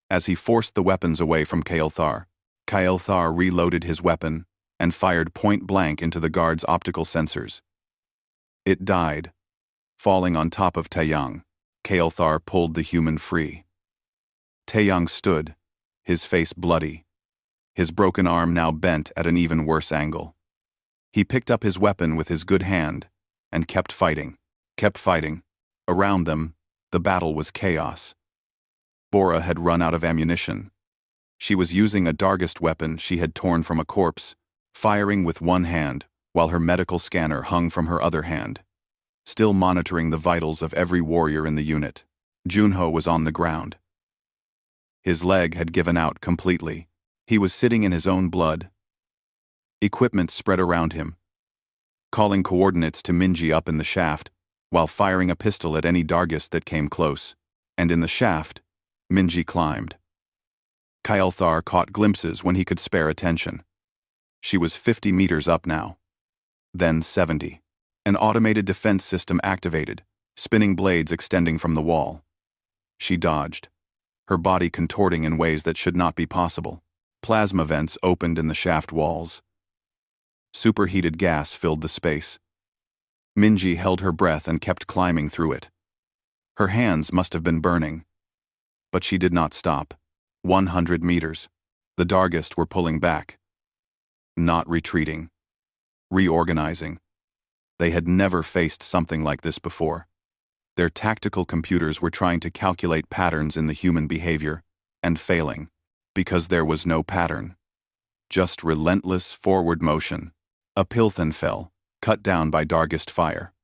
as he forced the weapons away from Kael'thar. Kael'thar reloaded his weapon and fired point-blank into the guard's optical sensors. It died, falling on top of Taeyang. Kael'thar pulled the human free. Taeyang stood, his face bloody, his broken arm now bent at an even worse angle. He picked up his weapon with his good hand and kept fighting. Around them, the battle was chaos. Bora had run out of ammunition. She was using a Dargist weapon she had torn from a corpse, firing with one hand while her medical scanner hung from her other hand, still monitoring the vitals of every warrior in the unit. Junho was on the ground. His leg had given out completely. He was sitting in his own blood. Equipment spread around him, calling coordinates to Minji up in the shaft, while firing a pistol at any Dargist that came close. And in the shaft, Minji climbed. Kael'thar caught glimpses when he could spare attention. She was 50 meters up now. Then 70. An automated defense system activated, spinning blades extending from the wall. She dodged, her body contorting in ways that should not be possible. Plasma vents opened in the shaft walls. Superheated gas filled the space. Minji held her breath and kept climbing through it. Her hands must have been burning. But she did not stop. 100 meters. The Dargist were pulling back. Not retreating. Reorganizing. They had never faced something like this before. Their tactical computers were trying to calculate patterns in the human behavior, and failing, because there was no pattern. Just relentless forward motion. A Pilthan fell, cut down by Dargist fire.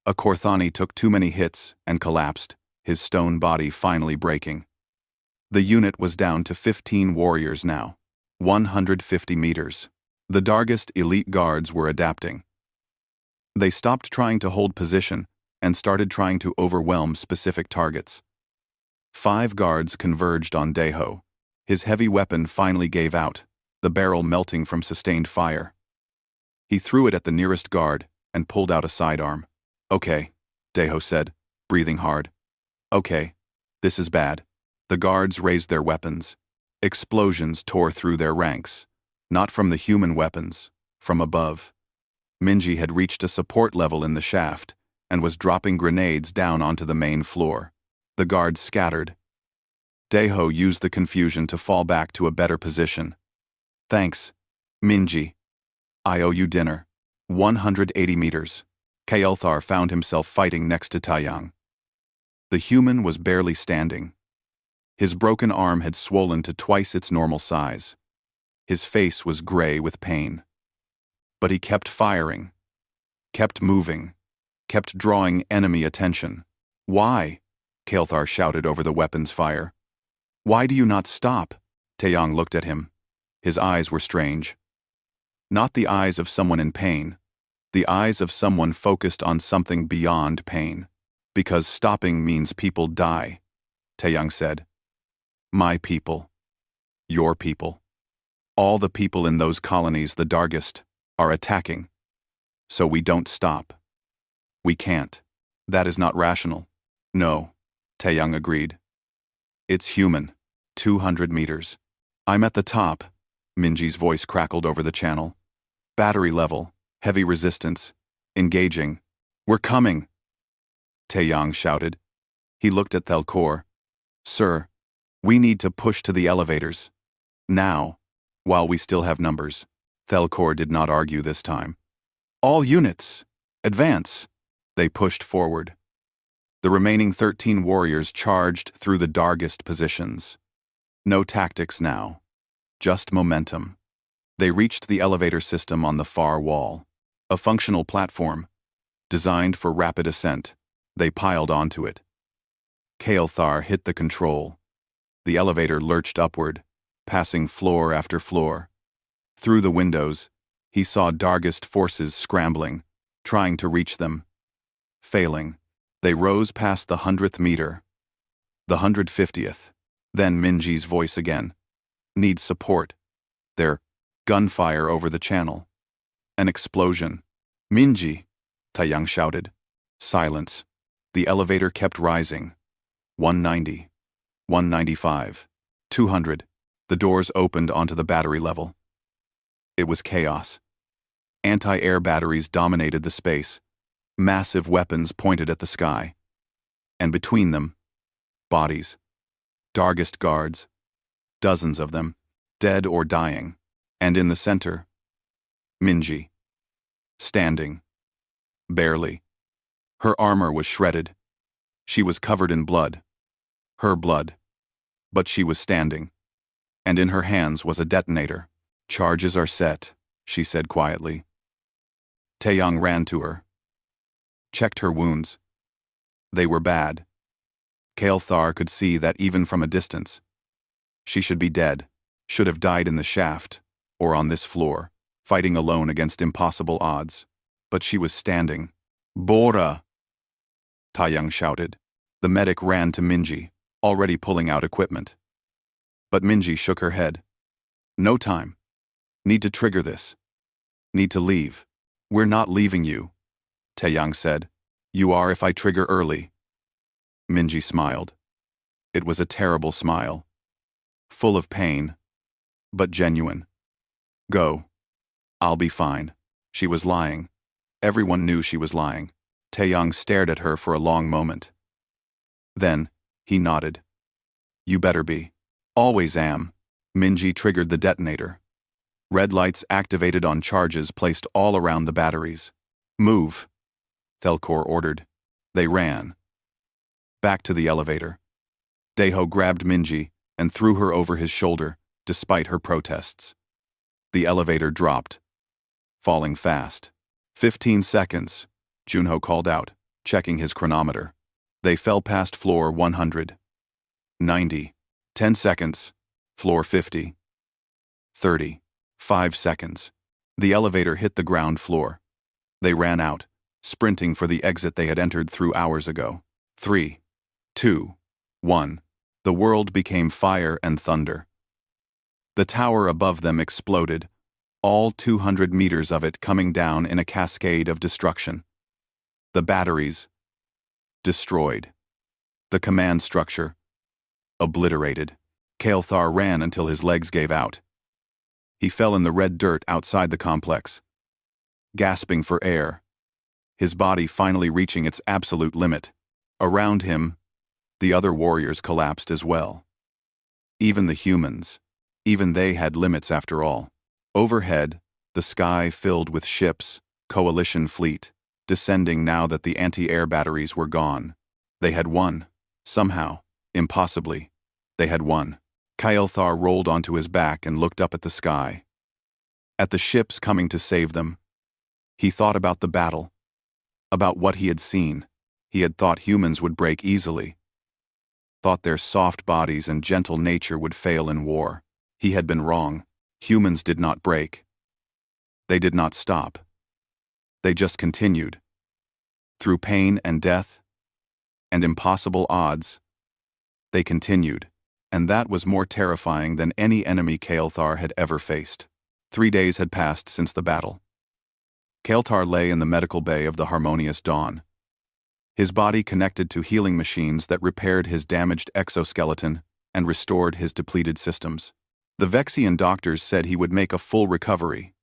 A Korthani took too many hits and collapsed, his stone body finally breaking. The unit was down to 15 warriors now. 150 meters. The Dargist elite guards were adapting. They stopped trying to hold position and started trying to overwhelm specific targets. 5 guards converged on Deho. His heavy weapon finally gave out, the barrel melting from sustained fire. He threw it at the nearest guard and pulled out a sidearm. "Okay," Deho said, breathing hard. "Okay, this is bad." The guards raised their weapons. Explosions tore through their ranks, not from the human weapons, from above. Minji had reached a support level in the shaft and was dropping grenades down onto the main floor. The guards scattered. Deho used the confusion to fall back to a better position. "Thanks, Minji. I owe you dinner." 180 meters. Kael'thar found himself fighting next to Taeyang. The human was barely standing. His broken arm had swollen to twice its normal size. His face was gray with pain. But he kept firing, kept moving, kept drawing enemy attention. "Why?" Kael'thar shouted over the weapon's fire. "Why do you not stop?" Taeyang looked at him. His eyes were strange. Not the eyes of someone in pain, the eyes of someone focused on something beyond pain. "Because stopping means people die," Taeyang said. "My people. Your people. All the people in those colonies the Dargist are attacking. So we don't stop. We can't. That is not rational." "No," Taeyang agreed. "It's human." 200 meters. "I'm at the top," Minji's voice crackled over the channel. "Battery level, heavy resistance, engaging. We're coming!" Taeyang shouted. He looked at Thelkor. "Sir, we need to push to the elevators. Now, while we still have numbers." Thelkor did not argue this time. "All units, advance!" They pushed forward. The remaining 13 warriors charged through the Dargist positions. No tactics now, just momentum. They reached the elevator system on the far wall, a functional platform, designed for rapid ascent. They piled onto it. Kael'thar hit the control. The elevator lurched upward, passing floor after floor. Through the windows, he saw Dargist forces scrambling, trying to reach them. Failing, they rose past the 100th meter. The 150th. Then Minji's voice again. "Need support." There, gunfire over the channel. An explosion. "Minji!" Taeyang shouted. Silence. The elevator kept rising. 190. 195. 200. The doors opened onto the battery level. It was chaos. Anti-air batteries dominated the space. Massive weapons pointed at the sky. And between them, bodies. Dargist guards. Dozens of them, dead or dying. And in the center, Minji. Standing. Barely. Her armor was shredded. She was covered in blood. Her blood. But she was standing. And in her hands was a detonator. "Charges are set," she said quietly. Taeyang ran to her. Checked her wounds. They were bad. Kael'thar could see that even from a distance. She should be dead, should have died in the shaft, or on this floor, fighting alone against impossible odds. But she was standing. "Bora!" Taeyang shouted. The medic ran to Minji, already pulling out equipment. But Minji shook her head. "No time. Need to trigger this. Need to leave." "We're not leaving you," Taeyang said. "You are if I trigger early." Minji smiled. It was a terrible smile. Full of pain, but genuine. "Go. I'll be fine." She was lying. Everyone knew she was lying. Taeyang stared at her for a long moment. Then, he nodded. "You better be." "Always am." Minji triggered the detonator. Red lights activated on charges placed all around the batteries. "Move," Thelkor ordered. They ran. Back to the elevator. Deho grabbed Minji and threw her over his shoulder, despite her protests. The elevator dropped, falling fast. 15 seconds, Junho called out, checking his chronometer. They fell past floor 100. 90. 10 seconds. Floor 50. 30. 5 seconds. The elevator hit the ground floor. They ran out, sprinting for the exit they had entered through hours ago. 3, 2, 1. The world became fire and thunder. The tower above them exploded, all 200 meters of it coming down in a cascade of destruction. The batteries, destroyed. The command structure, obliterated. Kael'thar ran until his legs gave out. He fell in the red dirt outside the complex, gasping for air, his body finally reaching its absolute limit. Around him, the other warriors collapsed as well. Even the humans, even they had limits after all. Overhead, the sky filled with ships, coalition fleet, descending now that the anti-air batteries were gone. They had won. Somehow, impossibly, they had won. Kael'thar rolled onto his back and looked up at the sky. At the ships coming to save them. He thought about the battle, about what he had seen. He had thought humans would break easily, thought their soft bodies and gentle nature would fail in war. He had been wrong. Humans did not break. They did not stop. They just continued. Through pain and death, and impossible odds, they continued, and that was more terrifying than any enemy Kael'thar had ever faced. 3 days had passed since the battle. Kael'thar lay in the medical bay of the Harmonious Dawn, his body connected to healing machines that repaired his damaged exoskeleton and restored his depleted systems. The Vexian doctors said he would make a full recovery.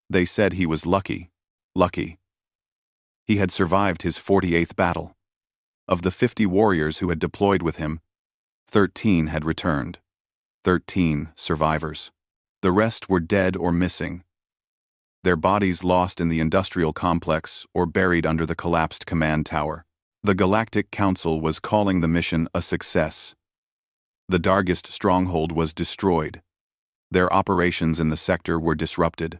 They said he was lucky. Lucky. He had survived his 48th battle. Of the 50 warriors who had deployed with him, 13 had returned. 13 survivors. The rest were dead or missing, their bodies lost in the industrial complex or buried under the collapsed command tower. The Galactic Council was calling the mission a success. The Dargist stronghold was destroyed. Their operations in the sector were disrupted.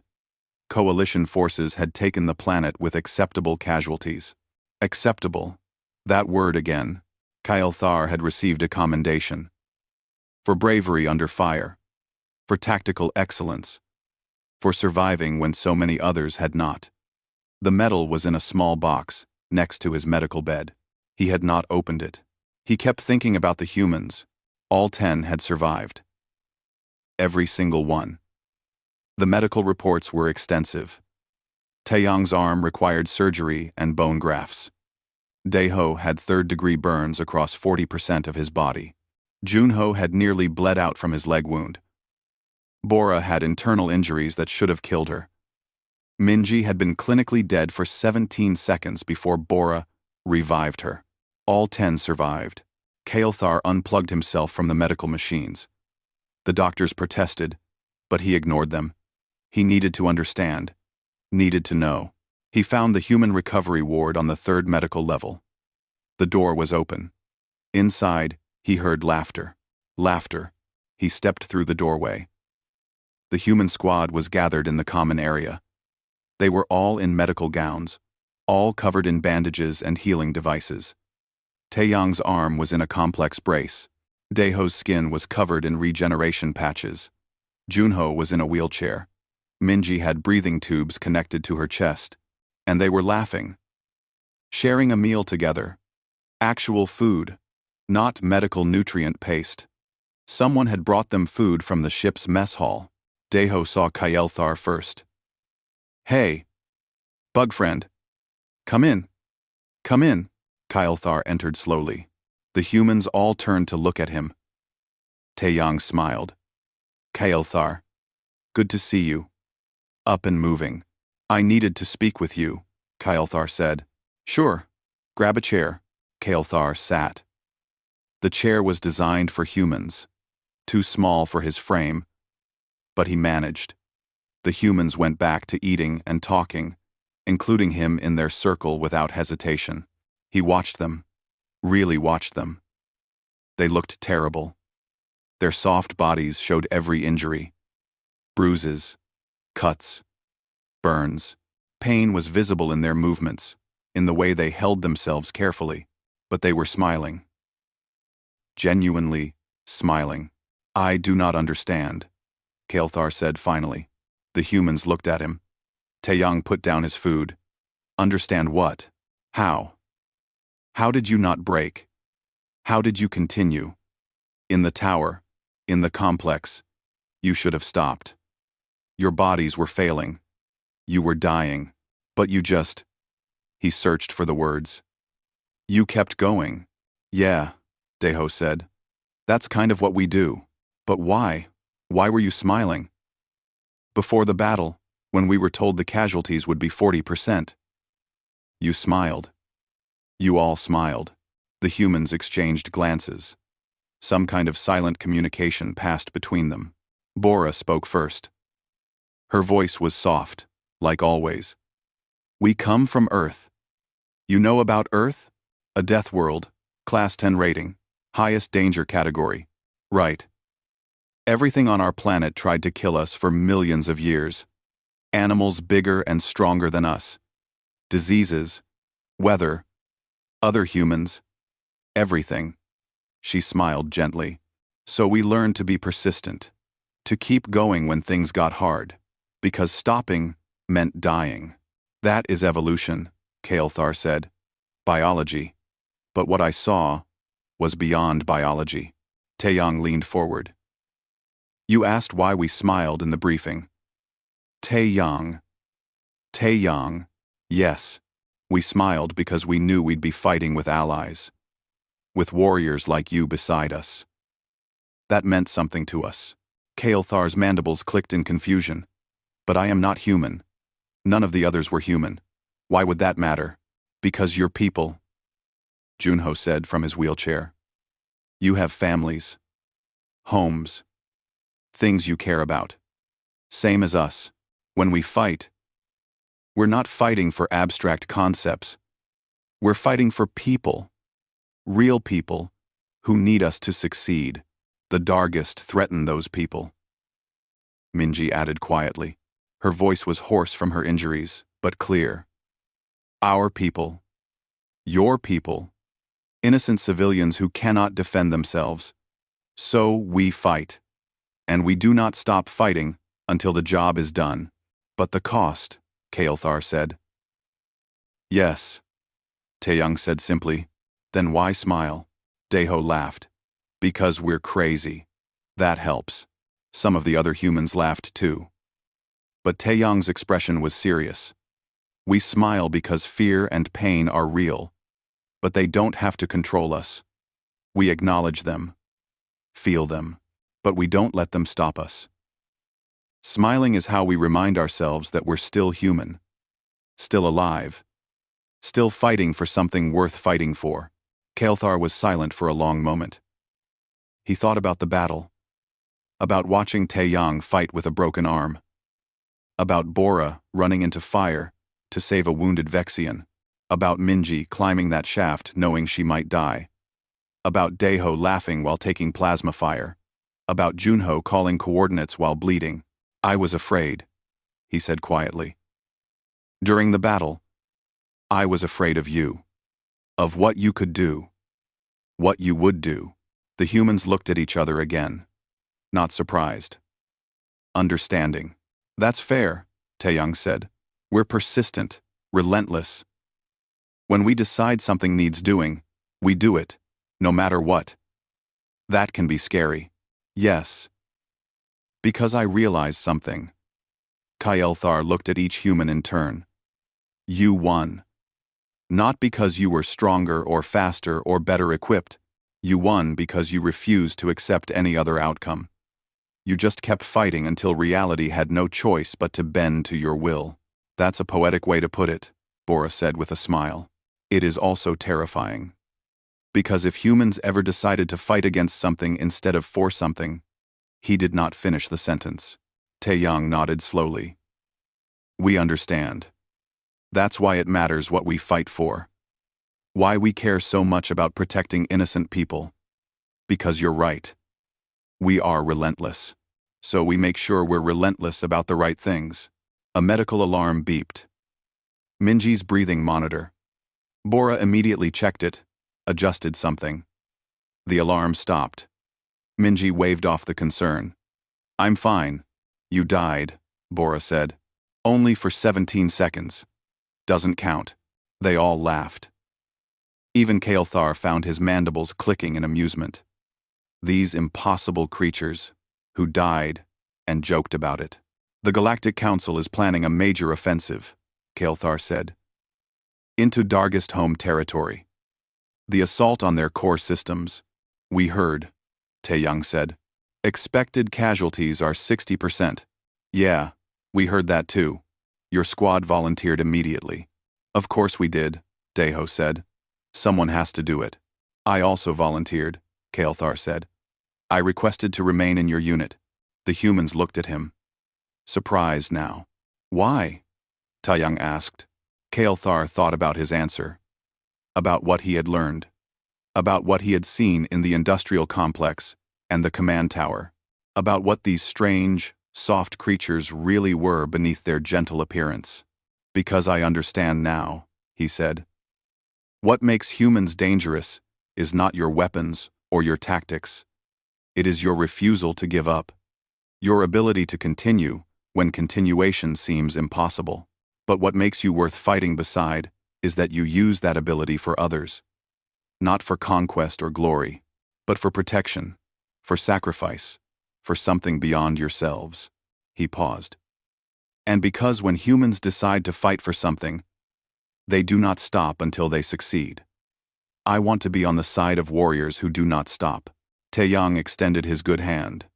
Coalition forces had taken the planet with acceptable casualties. Acceptable. That word again. Kael'thar had received a commendation. For bravery under fire. For tactical excellence. For surviving when so many others had not. The medal was in a small box, next to his medical bed. He had not opened it. He kept thinking about the humans. All 10 had survived. Every single one. The medical reports were extensive. Taeyong's arm required surgery and bone grafts. Daeho had third-degree burns across 40% of his body. Junho had nearly bled out from his leg wound. Bora had internal injuries that should have killed her. Minji had been clinically dead for 17 seconds before Bora revived her. All 10 survived. Kael'thar unplugged himself from the medical machines. The doctors protested, but he ignored them. He needed to understand. Needed to know. He found the human recovery ward on the 3rd medical level. The door was open. Inside, he heard laughter. Laughter. He stepped through the doorway. The human squad was gathered in the common area. They were all in medical gowns, all covered in bandages and healing devices. Taeyong's arm was in a complex brace. Daeho's skin was covered in regeneration patches. Junho was in a wheelchair. Minji had breathing tubes connected to her chest. And they were laughing. Sharing a meal together. Actual food, not medical nutrient paste. Someone had brought them food from the ship's mess hall. Daeho saw Kael'thar first. "Hey, bug friend. Come in. Come in." Kael'thar entered slowly. The humans all turned to look at him. Taeyong smiled. "Kael'thar, good to see you. Up and moving. I needed to speak with you," Kael'thar said. "Sure. Grab a chair." Kael'thar sat. The chair was designed for humans. Too small for his frame. But he managed. The humans went back to eating and talking, including him in their circle without hesitation. He watched them. Really watched them. They looked terrible. Their soft bodies showed every injury. Bruises. Cuts. Burns. Pain was visible in their movements, in the way they held themselves carefully, but they were smiling. Genuinely smiling. "I do not understand," Kael'thar said finally. The humans looked at him. Taeyang put down his food. Understand what? How? How did you not break? How did you continue? In the tower, in the complex, you should have stopped. Your bodies were failing. You were dying. But you just... He searched for the words. You kept going. Yeah, Daeho said. That's kind of what we do. But why? Why were you smiling? Before the battle, when we were told the casualties would be 40%. You smiled. You all smiled. The humans exchanged glances. Some kind of silent communication passed between them. Bora spoke first. Her voice was soft, like always. We come from Earth. You know about Earth? A death world, class 10 rating, highest danger category. Right. Everything on our planet tried to kill us for millions of years. Animals bigger and stronger than us. Diseases, weather, other humans, everything. She smiled gently. So we learned to be persistent, to keep going when things got hard, because stopping meant dying. That is evolution, Kael'thar said. Biology. But what I saw was beyond biology. Taeyang leaned forward. You asked why we smiled in the briefing. Taeyang. Yes. We smiled because we knew we'd be fighting with allies. With warriors like you beside us. That meant something to us. Kael'thar's mandibles clicked in confusion. But I am not human. None of the others were human. Why would that matter? Because you're people. Junho said from his wheelchair. You have families. Homes. Things you care about. Same as us. When we fight, we're not fighting for abstract concepts. We're fighting for people. Real people who need us to succeed. The Dargist threaten those people. Minji added quietly. Her voice was hoarse from her injuries, but clear. Our people. Your people. Innocent civilians who cannot defend themselves. So we fight. And we do not stop fighting until the job is done. But the cost, Kael'thar said. Yes. Taeyang said simply. Then why smile? Daeho laughed. Because we're crazy. That helps. Some of the other humans laughed too. But Taeyang's expression was serious. We smile because fear and pain are real. But they don't have to control us. We acknowledge them. Feel them. But we don't let them stop us. Smiling is how we remind ourselves that we're still human. Still alive. Still fighting for something worth fighting for. Kael'thar was silent for a long moment. He thought about the battle. About watching Taeyang fight with a broken arm. About Bora running into fire to save a wounded Vexian. About Minji climbing that shaft knowing she might die. About Daeho laughing while taking plasma fire. About Junho calling coordinates while bleeding. I was afraid, he said quietly. During the battle, I was afraid of you. Of what you could do. What you would do. The humans looked at each other again. Not surprised. Understanding. That's fair, Taeyang said. We're persistent, relentless. When we decide something needs doing, we do it, no matter what. That can be scary. Yes. Because I realized something. Kael'thar looked at each human in turn. You won. Not because you were stronger or faster or better equipped. You won because you refused to accept any other outcome. You just kept fighting until reality had no choice but to bend to your will. That's a poetic way to put it, Bora said with a smile. It is also terrifying. Because if humans ever decided to fight against something instead of for something, he did not finish the sentence. Taeyang nodded slowly. We understand. That's why it matters what we fight for. Why we care so much about protecting innocent people. Because you're right. We are relentless. So we make sure we're relentless about the right things. A medical alarm beeped. Minji's breathing monitor. Bora immediately checked it, adjusted something. The alarm stopped. Minji waved off the concern. I'm fine. You died, Bora said. Only for 17 seconds. Doesn't count. They all laughed. Even Kael'thar found his mandibles clicking in amusement. These impossible creatures, who died and joked about it. The Galactic Council is planning a major offensive, Kael'thar said. Into Dargist home territory. The assault on their core systems. We heard, Taeyang said. Expected casualties are 60%. Yeah, we heard that too. Your squad volunteered immediately. Of course we did, Daeho said. Someone has to do it. I also volunteered, Kael'thar said. I requested to remain in your unit. The humans looked at him. Surprised now. Why? Taeyang asked. Kael'thar thought about his answer. About what he had learned. About what he had seen in the industrial complex and the command tower. About what these strange, soft creatures really were beneath their gentle appearance. Because I understand now, he said. What makes humans dangerous is not your weapons or your tactics. It is your refusal to give up. Your ability to continue when continuation seems impossible. But what makes you worth fighting beside is that you use that ability for others. Not for conquest or glory, but for protection, for sacrifice, for something beyond yourselves. He paused. And because when humans decide to fight for something, they do not stop until they succeed. I want to be on the side of warriors who do not stop. Taeyang extended his good hand.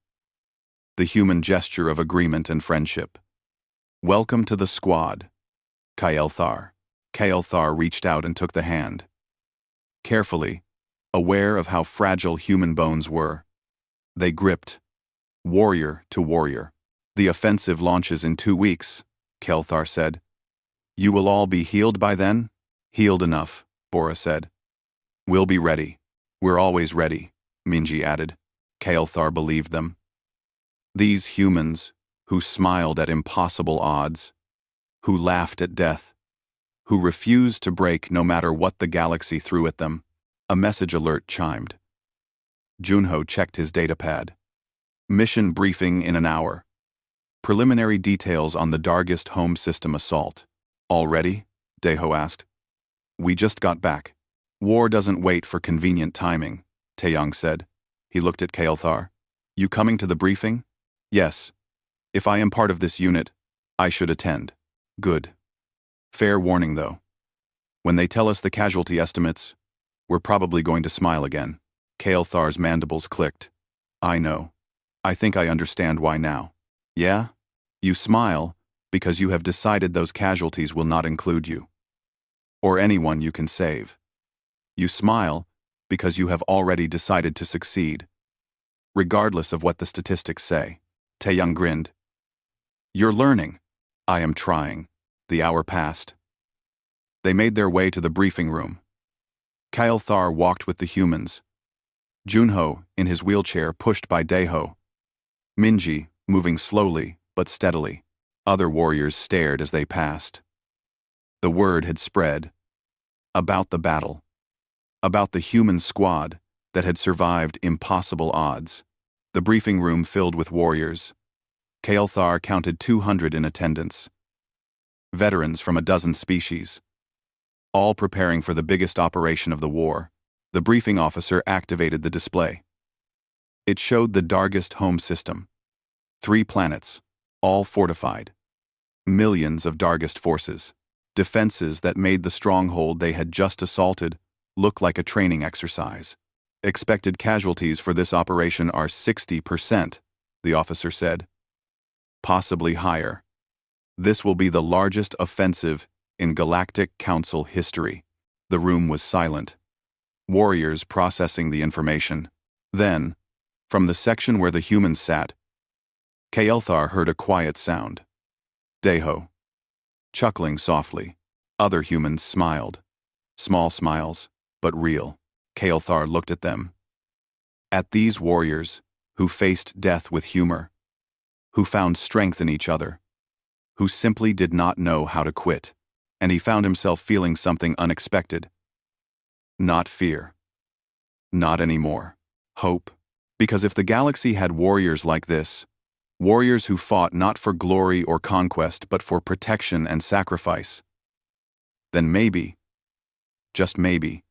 The human gesture of agreement and friendship. Welcome to the squad, Kael'thar. Kael'thar reached out and took the hand. Carefully, aware of how fragile human bones were, they gripped, warrior to warrior. The offensive launches in 2 weeks, Kael'thar said. You will all be healed by then? Healed enough, Bora said. We'll be ready. We're always ready, Minji added. Kael'thar believed them. These humans, who smiled at impossible odds, who laughed at death, who refused to break no matter what the galaxy threw at them, a message alert chimed. Junho checked his datapad. Mission briefing in an hour. Preliminary details on the Dargist home system assault. All ready? Daeho asked. We just got back. War doesn't wait for convenient timing, Taeyang said. He looked at Kael'thar. You coming to the briefing? Yes. If I am part of this unit, I should attend. Good. Fair warning, though. When they tell us the casualty estimates, we're probably going to smile again. Kael'thar's mandibles clicked. I know. I think I understand why now. Yeah? You smile because you have decided those casualties will not include you. Or anyone you can save. You smile because you have already decided to succeed. Regardless of what the statistics say. Taeyang grinned. You're learning. I am trying. The hour passed. They made their way to the briefing room. Kael'thar walked with the humans. Junho, in his wheelchair, pushed by Daeho. Minji, moving slowly but steadily. Other warriors stared as they passed. The word had spread. About the battle. About the human squad that had survived impossible odds. The briefing room filled with warriors. Kael'thar counted 200 in attendance. Veterans from a dozen species. All preparing for the biggest operation of the war. The briefing officer activated the display. It showed the Dargist home system. 3 planets, all fortified. Millions of Dargist forces. Defenses that made the stronghold they had just assaulted look like a training exercise. Expected casualties for this operation are 60%, the officer said. Possibly higher. This will be the largest offensive in Galactic Council history. The room was silent. Warriors processing the information. Then, from the section where the humans sat, Kael'thar heard a quiet sound. Daeho. Chuckling softly. Other humans smiled. Small smiles, but real. Kael'thar looked at them. At these warriors, who faced death with humor, who found strength in each other, who simply did not know how to quit, and he found himself feeling something unexpected. Not fear. Not anymore. Hope. Because if the galaxy had warriors like this, Warriors who fought not for glory or conquest but for protection and sacrifice. Then maybe, just maybe,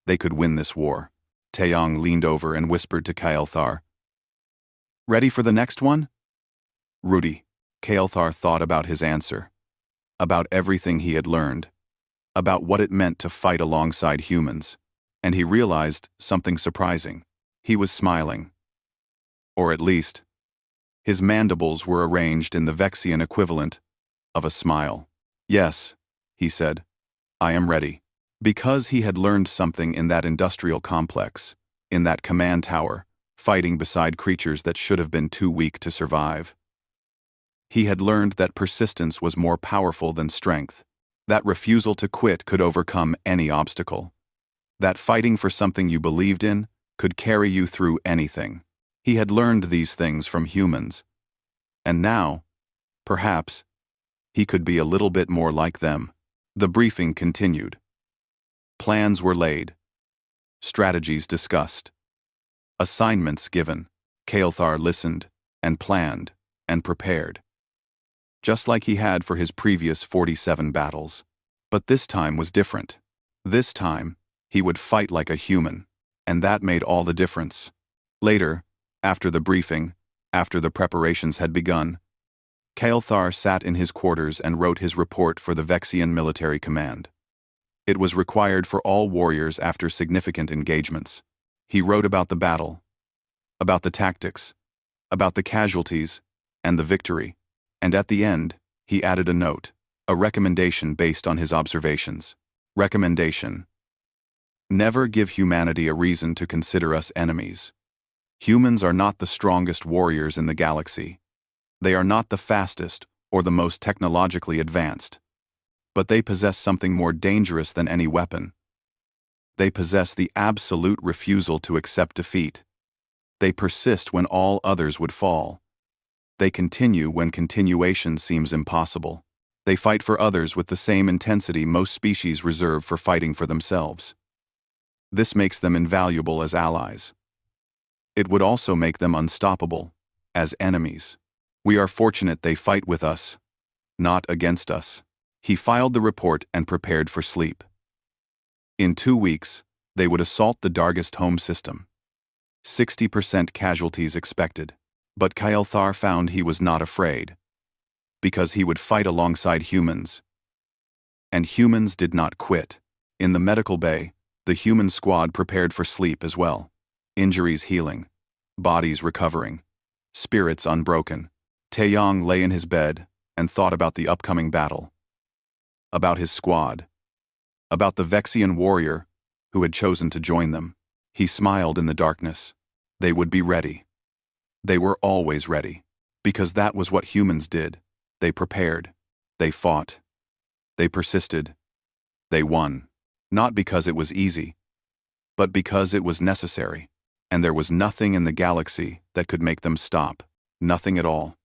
they could win this war. Taeyong leaned over and whispered to Kael'thar. Ready for the next one? Rudy. Kael'thar thought about his answer. About everything he had learned. About what it meant to fight alongside humans. And he realized something surprising. He was smiling. Or at least, his mandibles were arranged in the Vexian equivalent of a smile. Yes, he said, I am ready. Because he had learned something in that industrial complex, in that command tower, fighting beside creatures that should have been too weak to survive. He had learned that persistence was more powerful than strength, that refusal to quit could overcome any obstacle, that fighting for something you believed in could carry you through anything. He had learned these things from humans. And now, perhaps, he could be a little bit more like them. The briefing continued. Plans were laid. Strategies discussed. Assignments given. Kael'thar listened, and planned, and prepared. Just like he had for his previous 47 battles. But this time was different. This time, he would fight like a human, and that made all the difference. Later, after the briefing, after the preparations had begun, Kael'thar sat in his quarters and wrote his report for the Vexian Military Command. It was required for all warriors after significant engagements. He wrote about the battle, about the tactics, about the casualties, and the victory, and at the end, he added a note, a recommendation based on his observations. Recommendation: never give humanity a reason to consider us enemies. Humans are not the strongest warriors in the galaxy. They are not the fastest or the most technologically advanced. But they possess something more dangerous than any weapon. They possess the absolute refusal to accept defeat. They persist when all others would fall. They continue when continuation seems impossible. They fight for others with the same intensity most species reserve for fighting for themselves. This makes them invaluable as allies. It would also make them unstoppable as enemies. We are fortunate they fight with us, not against us. He filed the report and prepared for sleep. In 2 weeks, they would assault the Dargist home system. 60% casualties expected. But Kael'thar found he was not afraid, because he would fight alongside humans. And humans did not quit. In the medical bay, the human squad prepared for sleep as well. Injuries healing, bodies recovering, spirits unbroken. Taeyong lay in his bed and thought about the upcoming battle. About his squad. About the Vexian warrior who had chosen to join them. He smiled in the darkness. They would be ready. They were always ready, because that was what humans did. They prepared. They fought. They persisted. They won. Not because it was easy, but because it was necessary. And there was nothing in the galaxy that could make them stop. Nothing at all.